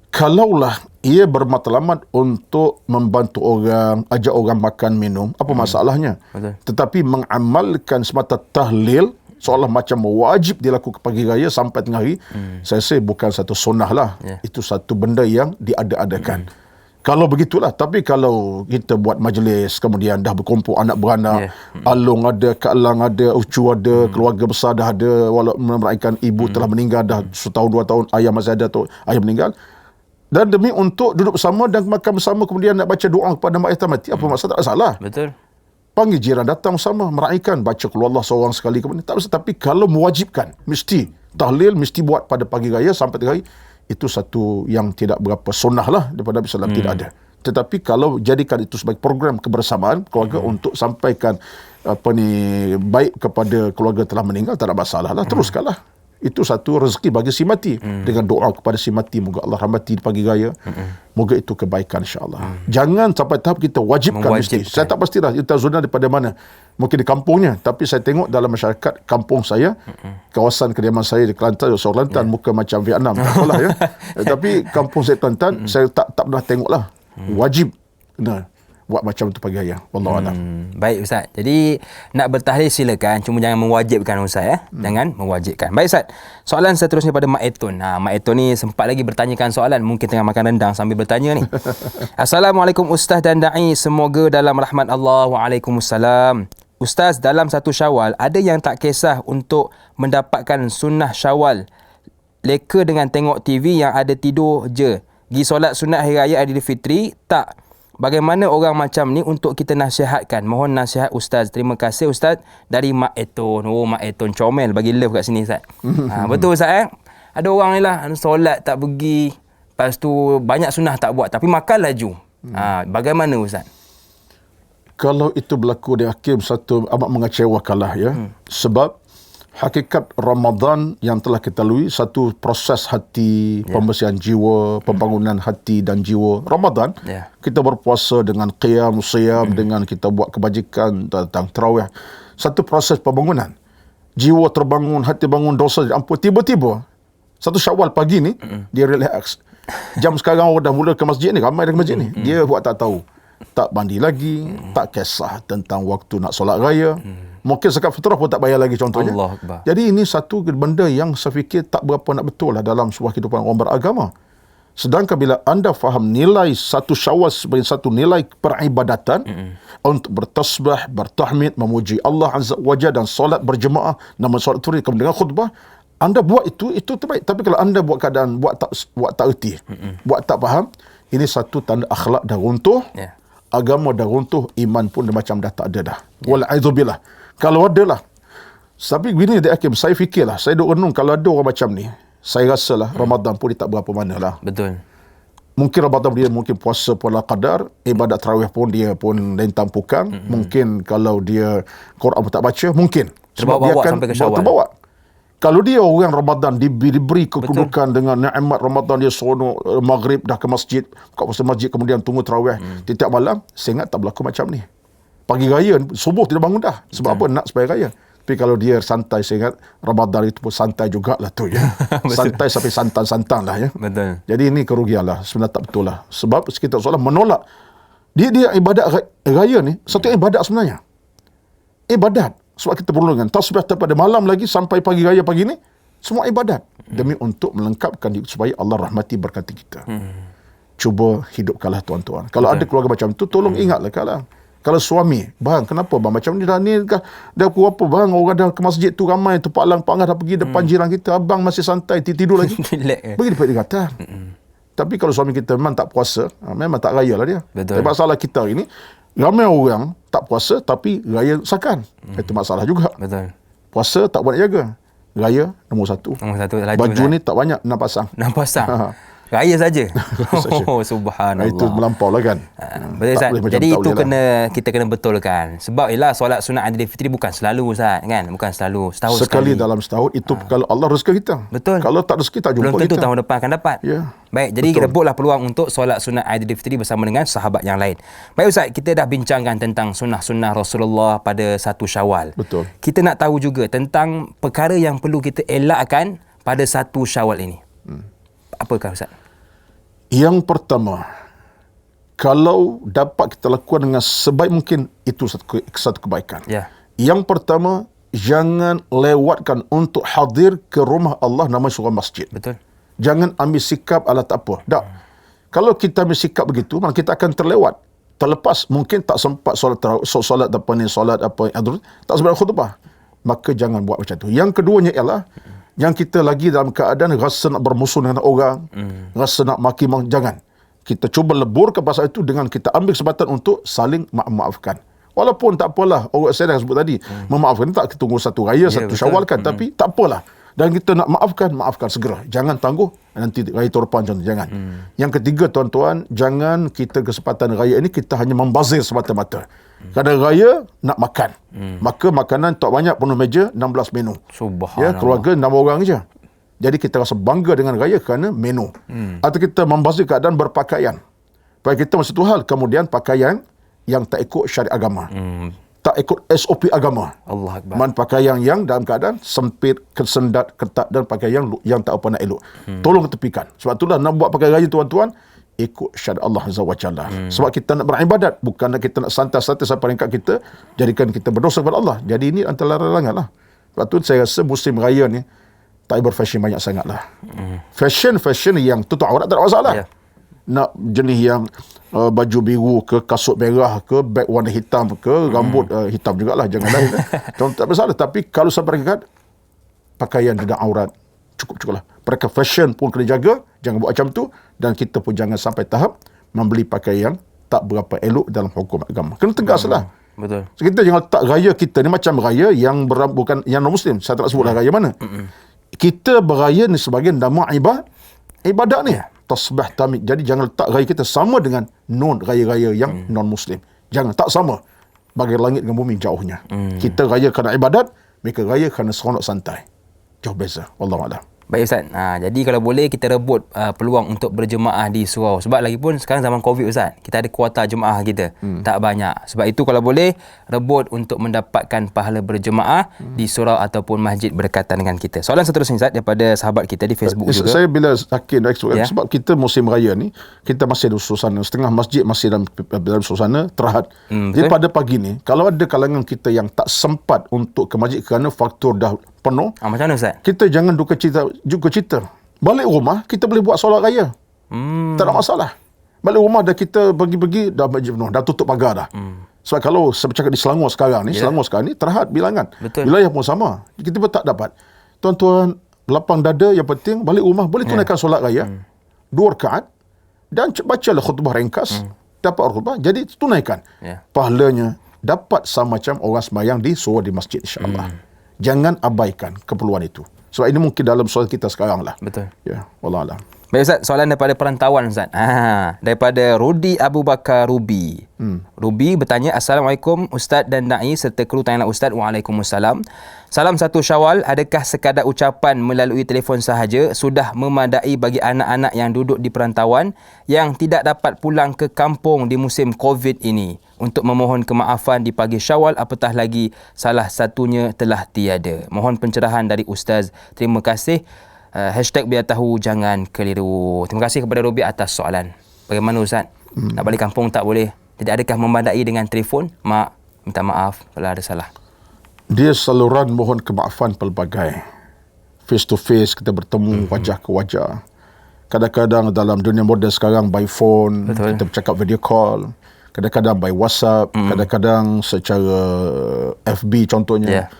Kalaulah ia bermatlamat untuk membantu orang, ajak orang makan minum, apa masalahnya? Betul. Tetapi mengamalkan semata tahlil seolah macam wajib dilakukan pagi raya sampai tengah hari, saya rasa bukan satu sunnah lah. Itu satu benda yang diada-adakan. Kalau begitulah. Tapi kalau kita buat majlis, kemudian dah berkumpul anak beranak, alung ada, kalang ada, ucu ada, keluarga besar dah ada, walau meraihkan ibu telah meninggal dah setahun 2 tahun, ayah masih ada atau ayah meninggal, dan demi untuk duduk bersama dan makan bersama, kemudian nak baca doa kepada mayat mati, apa masalah? Tak salah. Betul. Panggil jiran datang bersama, meraihkan, baca Qul Allah seorang sekali, kemudian tak masalah. Tapi kalau mewajibkan, mesti tahlil, mesti buat pada pagi raya sampai tengah hari, itu satu yang tidak berapa sunnah lah daripada Nabi SAW, tidak ada. Tetapi kalau jadikan itu sebagai program kebersamaan keluarga untuk sampaikan baik kepada keluarga telah meninggal, tak ada masalah lah, teruskanlah. Itu satu rezeki bagi si mati. Dengan doa kepada si mati, moga Allah rahmati di pagi raya, moga itu kebaikan insya-Allah. Jangan sampai tahap kita wajibkan mesti. Saya tak pastilah itu zona daripada mana, mungkin di kampungnya, tapi saya tengok dalam masyarakat kampung saya, kawasan kediaman saya di Kelantan, Kelantan, muka macam Vietnam, tak apalah ya. Tapi kampung saya Kelantan, saya tak pernah tengoklah wajib kena buat macam tu pagi raya. Wallahu a'lam. Baik Ustaz. Jadi nak bertahlil silakan, cuma jangan mewajibkan Ustaz ya. Jangan mewajibkan. Baik Ustaz. Soalan seterusnya pada Mak Eton. Mak Eton ni sempat lagi bertanyakan soalan, mungkin tengah makan rendang sambil bertanya ni. Assalamualaikum Ustaz dan da'i, semoga dalam rahmat Allah. Waalaikumsalam. Ustaz, dalam satu Syawal ada yang tak kisah untuk mendapatkan sunnah Syawal. Leka dengan tengok TV yang ada tidur je. Gi solat sunat hari raya Aidilfitri tak. Bagaimana orang macam ni untuk kita nasihatkan? Mohon nasihat Ustaz. Terima kasih Ustaz. Dari Mak Eton. Oh, Mak Eton comel bagi love kat sini Ustaz. Betul Ustaz Ada orang ni lah solat tak pergi, lepas tu banyak sunnah tak buat, tapi makan laju. Bagaimana Ustaz? Kalau itu berlaku di hakim, satu amat mengecewakanlah ya. Sebab hakikat Ramadan yang telah kita lalui, satu proses hati, pembersihan jiwa, pembangunan hati dan jiwa. Ramadan, kita berpuasa dengan qiyam, siyam, dengan kita buat kebajikan, tentang tarawih. Satu proses pembangunan. Jiwa terbangun, hati bangun, dosa diampun. Tiba-tiba, satu Syawal pagi ni, dia relax. Jam sekarang orang dah mula ke masjid ni, ramai dah ke masjid ni. Dia buat tak tahu. Tak mandi lagi, tak kisah tentang waktu nak solat raya. Mungkin zakat fitrah pun tak bayar lagi contohnya. Jadi ini satu benda yang saya fikir tak berapa nak betul lah dalam sebuah kehidupan orang beragama. Sedangkan bila anda faham nilai satu Syawal sebagai satu nilai peribadatan, untuk bertasbih, bertahmid, memuji Allah Azza wa Jalla dan solat berjemaah, nama solat itu kemudian dengan khutbah, anda buat itu terbaik. Tapi kalau anda buat keadaan buat tak erti, buat tak faham, ini satu tanda akhlak dah runtuh, agama dah runtuh, iman pun dah macam dah tak ada dah. Wal'aidzubillah. Kalau ada lah. Tapi begini dia Hakim, saya fikirlah, saya duk renung, kalau ada orang macam ni, saya rasalah Ramadan pun dia tak berapa mana lah. Betul. Mungkin Ramadan dia mungkin puasa pola qadar, ibadat tarawih pun dia pun lentang pukang. Mungkin kalau dia Quran pun tak baca, mungkin. Terbawa sampai ke Syawal. Terbawa. Kalau dia orang Ramadan diberi kedudukan dengan nikmat Ramadan, dia seronok maghrib dah ke masjid, kat pasal masjid kemudian tunggu tarawih tiap malam, saya ingat tak berlaku macam ni. Pagi raya subuh tidak bangun dah. Sebab apa? Nak supaya raya. Tapi kalau dia santai, saya ingat Ramadan itu pun santai jugalah tu ya. Santai sampai santan-santan lah ya. Betul. Jadi ini kerugian lah. Sebenarnya tak betul lah. Sebab kita seolah menolak Dia ibadat raya ni satu ibadat sebenarnya. Ibadat. Sebab kita perlukan tasbih daripada malam lagi sampai pagi raya pagi ni, semua ibadat. Demi untuk melengkapkan supaya Allah rahmati berkati kita. Cuba hidupkanlah tuan-tuan. Kalau ada keluarga macam tu, tolong ingatlah kalau suami, bang, kenapa bang macam ni dah pukul apa bang, orang dah ke masjid tu ramai tu, Pak Lang, Pak Angah dah pergi depan jiran kita, abang masih santai tidur lagi. Bagi dia kata. Tapi kalau suami kita memang tak puasa, memang tak raya lah dia. Betul. Tapi masalah kita ini, ramai orang tak puasa tapi raya sakan. Itu masalah juga. Betul. Puasa tak buat jaga. Raya nombor satu. Baju ni tak banyak 6 pasang. 6 pasang. Raya saja. Oh, subhanallah. Itu melampau lah kan. Betul Ustaz. Jadi itu kita kena betulkan. Sebab ialah solat sunat Aidilfitri bukan selalu Ustaz, kan? Bukan selalu, setahun sekali. Dalam setahun itu kalau Allah rezeki kita. Betul. Kalau tak rezeki tak jumpa kita. Belum tentu tahun depan akan dapat. Ya. Baik, jadi rebutlah peluang untuk solat sunat Aidilfitri bersama dengan sahabat yang lain. Baik Ustaz, kita dah bincangkan tentang sunnah-sunnah Rasulullah pada 1 Syawal. Betul. Kita nak tahu juga tentang perkara yang perlu kita elakkan pada 1 Syawal ini. Apakah Ustaz? Yang pertama, kalau dapat kita lakukan dengan sebaik mungkin, itu satu kebaikan. Ya. Yang pertama, jangan lewatkan untuk hadir ke rumah Allah nama surah masjid. Betul. Jangan ambil sikap ala tak apa. Tak. Kalau kita ambil sikap begitu, maka kita akan terlewat. Terlepas, mungkin tak sempat solat tak sempat khutbah. Maka jangan buat macam tu. Yang keduanya ialah, yang kita lagi dalam keadaan rasa nak bermusuh dengan orang, rasa nak maki, jangan. Kita cuba leburkan pasal itu dengan kita ambil kesempatan untuk saling maafkan. Walaupun tak apalah, orang saya dah sebut tadi, memaafkan tak kita tunggu 1 raya, 1 Syawal kan, tapi tak apalah. Dan kita nak maafkan segera. Jangan tangguh nanti raya tahun depan, contoh. Jangan. Yang ketiga tuan-tuan, jangan kita kesempatan raya ini kita hanya membazir semata-mata. Kadang raya nak makan. Maka makanan tak banyak, penuh meja 16 menu. Subhanallah. Ya, keluarga 6 orang je. Jadi kita rasa bangga dengan raya kerana menu. Atau kita membazir keadaan berpakaian. Supaya kita masa tu hal, kemudian pakaian yang tak ikut syariat agama. Tak ikut SOP agama. Allah Akbar. Pakaian yang dalam keadaan sempit, kesendat, ketat dan pakaian yang tak apa nak elok. Tolong ketepikan. Sebab itulah nak buat pakaian raya tuan-tuan, ikut syariat Allah Azza wa Jalla. Sebab kita nak beribadat, bukan kita nak santai-santai sampai peringkat kita jadikan kita berdosa kepada Allah. Jadi ini antara larangan lah. Sebab tu saya rasa musim raya ni tak berfashion banyak sangat lah. Fashion yang tutup aurat tak ada masalah. Yeah. Nak jenis yang baju biru ke, kasut merah ke, beg warna hitam ke, rambut hitam jugalah, jangan lain. Tak masalah. Tapi kalau sampai dekat pakaian tidak aurat, cukup lah. Mereka fashion pun kena jaga, jangan buat macam tu, dan kita pun jangan sampai tahap membeli pakaian tak berapa elok dalam hukum agama. Kena tegas lah. Betul. So, kita jangan letak raya kita ni macam raya yang bukan yang non-Muslim. Saya tak nak sebutlah raya mana. Kita beraya ni sebagai nama ibadat ni. Tasbih, tahmid. Jadi jangan letak raya kita sama dengan raya-raya yang non-Muslim. Jangan, tak sama. Bagi langit dengan bumi jauhnya. Kita raya kerana ibadat, mereka raya kerana seronok santai. Jauh beza. Wallahualam. Baik Ustaz. Jadi kalau boleh kita rebut peluang untuk berjemaah di surau. Sebab lagipun sekarang zaman Covid Ustaz, kita ada kuota jemaah kita. Tak banyak. Sebab itu kalau boleh rebut untuk mendapatkan pahala berjemaah di surau ataupun masjid berdekatan dengan kita. Soalan seterusnya Ustaz daripada sahabat kita di Facebook juga. Saya bila yakin sebab kita musim raya ni kita masih dalam suasana, setengah masjid masih dalam suasana terahat. Jadi pada pagi ni kalau ada kalangan kita yang tak sempat untuk ke masjid kerana faktor dah penuh. Macam mana Ustaz? Kita jangan duka cita. Balik rumah kita boleh buat solat raya. Tak ada masalah. Balik rumah dah kita pergi dah masjid penuh, dah tutup pagar dah. Sebab kalau saya bercakap di Selangor sekarang ni terhad bilangan. Betul. Wilayah pun sama. Kita pun tak dapat. Tuan-tuan, lapang dada, yang penting balik rumah boleh tunaikan solat raya 2 rakaat dan bacalah khutbah ringkas. Dapat khutbah, jadi tunaikan. Pahalanya dapat sama macam orang sembahyang di surau di masjid, insya-Allah. Jangan abaikan keperluan itu. Sebab ini mungkin dalam soal kita sekarang lah. Betul. Ya, wallahualam. Baik Ustaz, soalan daripada perantauan Ustaz. Daripada Rudi Abu Bakar Rubi. Rubi bertanya, Assalamualaikum Ustaz dan Da'i serta kru tayangan Ustaz. Waalaikumsalam. Salam 1 Syawal, adakah sekadar ucapan melalui telefon sahaja sudah memadai bagi anak-anak yang duduk di perantauan yang tidak dapat pulang ke kampung di musim Covid ini untuk memohon kemaafan di pagi Syawal, apatah lagi salah satunya telah tiada? Mohon pencerahan dari Ustaz. Terima kasih. Hashtag biar tahu, jangan keliru. Terima kasih kepada Rubi atas soalan. Bagaimana Ustaz? Nak balik kampung tak boleh? Jadi adakah membandai dengan telefon? Mak, minta maaf kalau ada salah. Dia saluran mohon kemaafan pelbagai. Face to face, kita bertemu wajah ke wajah. Kadang-kadang dalam dunia moden sekarang by phone, Betul. kita bercakap video call. Kadang-kadang by WhatsApp, kadang-kadang secara FB contohnya. Ya.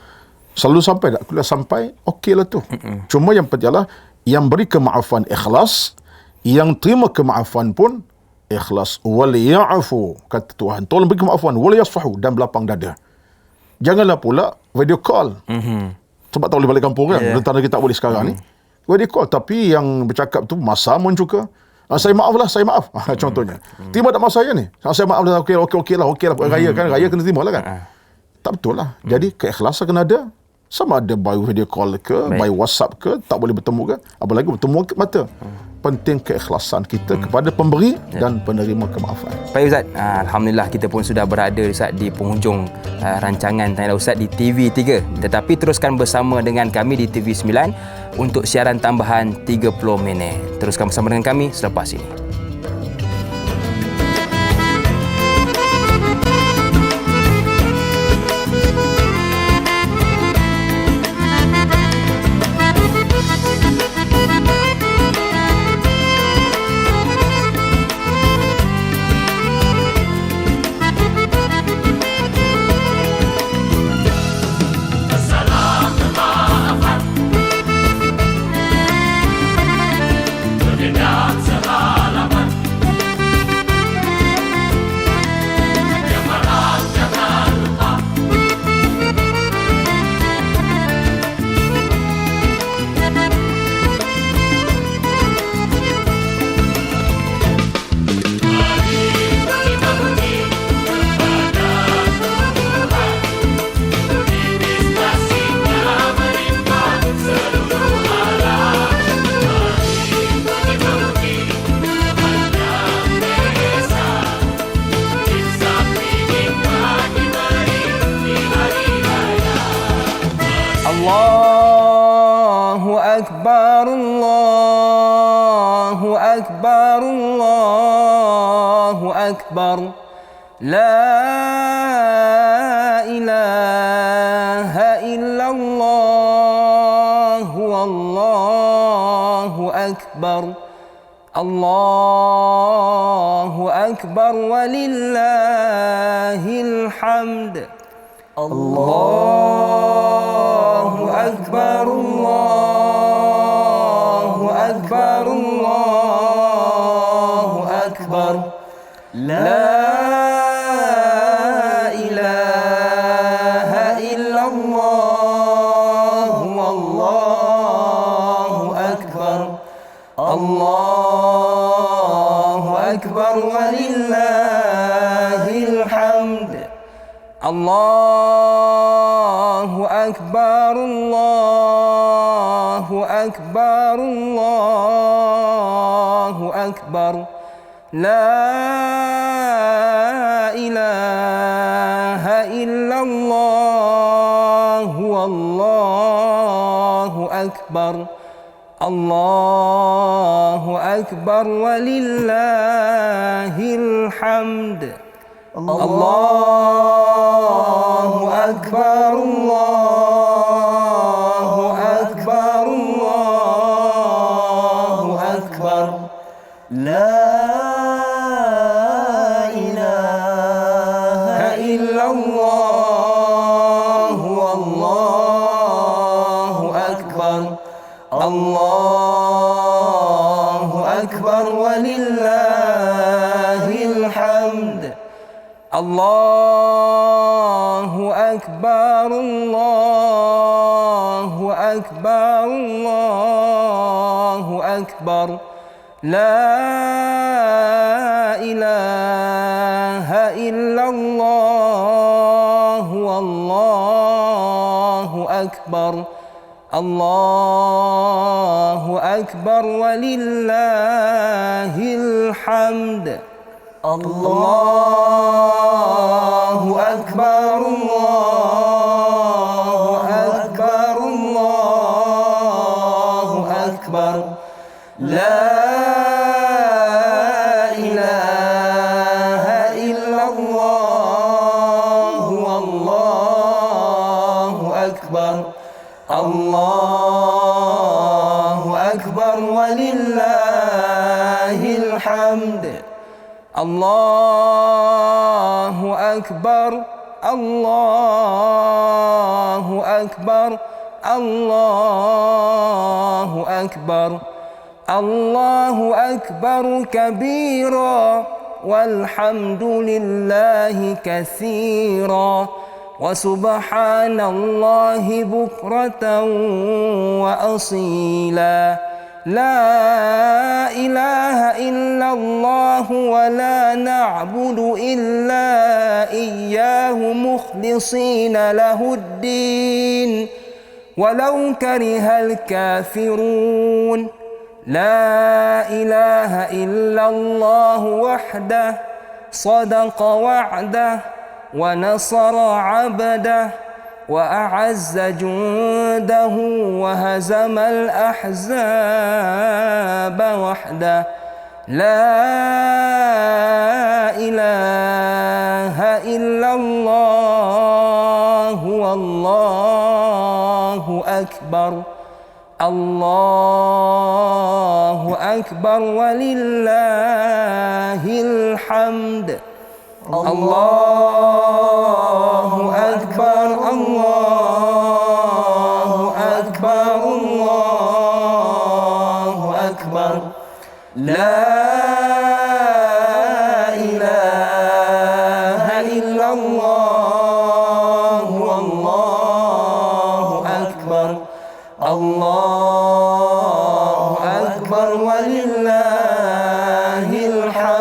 Selalu sampai tak? Kalau sampai, okey lah tu. Cuma yang penting adalah yang beri kemaafan ikhlas, yang terima kemaafan pun ikhlas. Wal ya'fu, kata Tuhan. Tolong beri kemaafan. Wal yasfahu, dan berlapang dada. Janganlah pula video call. Sebab tak boleh balik kampung kan. Tentara kita tak boleh sekarang ni. Video call. Tapi yang bercakap tu masa juga. Saya maaf lah, saya maaf. Contohnya. Terima tak maaf saya ni? Saya maaf lah, okey lah. Raya kan, raya kena terima lah kan. Tak betul lah. Jadi keikhlasan kena ada. Sama ada by video call ke, by WhatsApp ke, tak boleh bertemu ke, apalagi bertemu mata. Penting keikhlasan kita kepada pemberi dan penerima kemaafan. Baik Ustaz, Alhamdulillah kita pun sudah berada Ustaz di penghujung rancangan Tanya Ustaz di TV3. Tetapi teruskan bersama dengan kami di TV9 untuk siaran tambahan 30 minit. Teruskan bersama dengan kami selepas ini. Allahu Akbar, Allahu Akbar, Allahu Akbar. La ilaha illallah, Allahu Akbar. Allahu Akbar walillahil hamd. Allahu Akbar, Allahu Akbar, Allahu Akbar. La ilaha illallah, Allahu Akbar. Allahu Akbar walillahil hamd. Allahu Akbar, Allahu Akbar, Allahu Akbar. La ilaha illallah, Allahu Akbar. Allahu Akbar walillahil hamd. Allahu Akbar, Allahu Akbar, Allahu Akbar. La ilaha illallah, Allahu Akbar. Allahu Akbar walillahil hamd. Allahu Akbar, Allahu Akbar, Allahu Akbar. La ilaha illallah, Allahu Akbar. Allahu Akbar walillahil hamd. Allahu Akbar, Allahu Akbar, Allahu Akbar. La ilaha illallah. الحمد الله أكبر الله أكبر الله أكبر الله أكبر كبيرا والحمد لله كثيرا وسبحان الله بكرة وأصيلا لا إله إلا الله ولا نعبد إلا إياه مخلصين له الدين ولو كره الكافرون لا إله إلا الله وحده صدق وعده ونصر عبده وأعز جنده وهزم الأحزاب وحده لا إله إلا الله والله أكبر الله أكبر ولله الحمد الله أكبر الله أكبر الله أكبر لا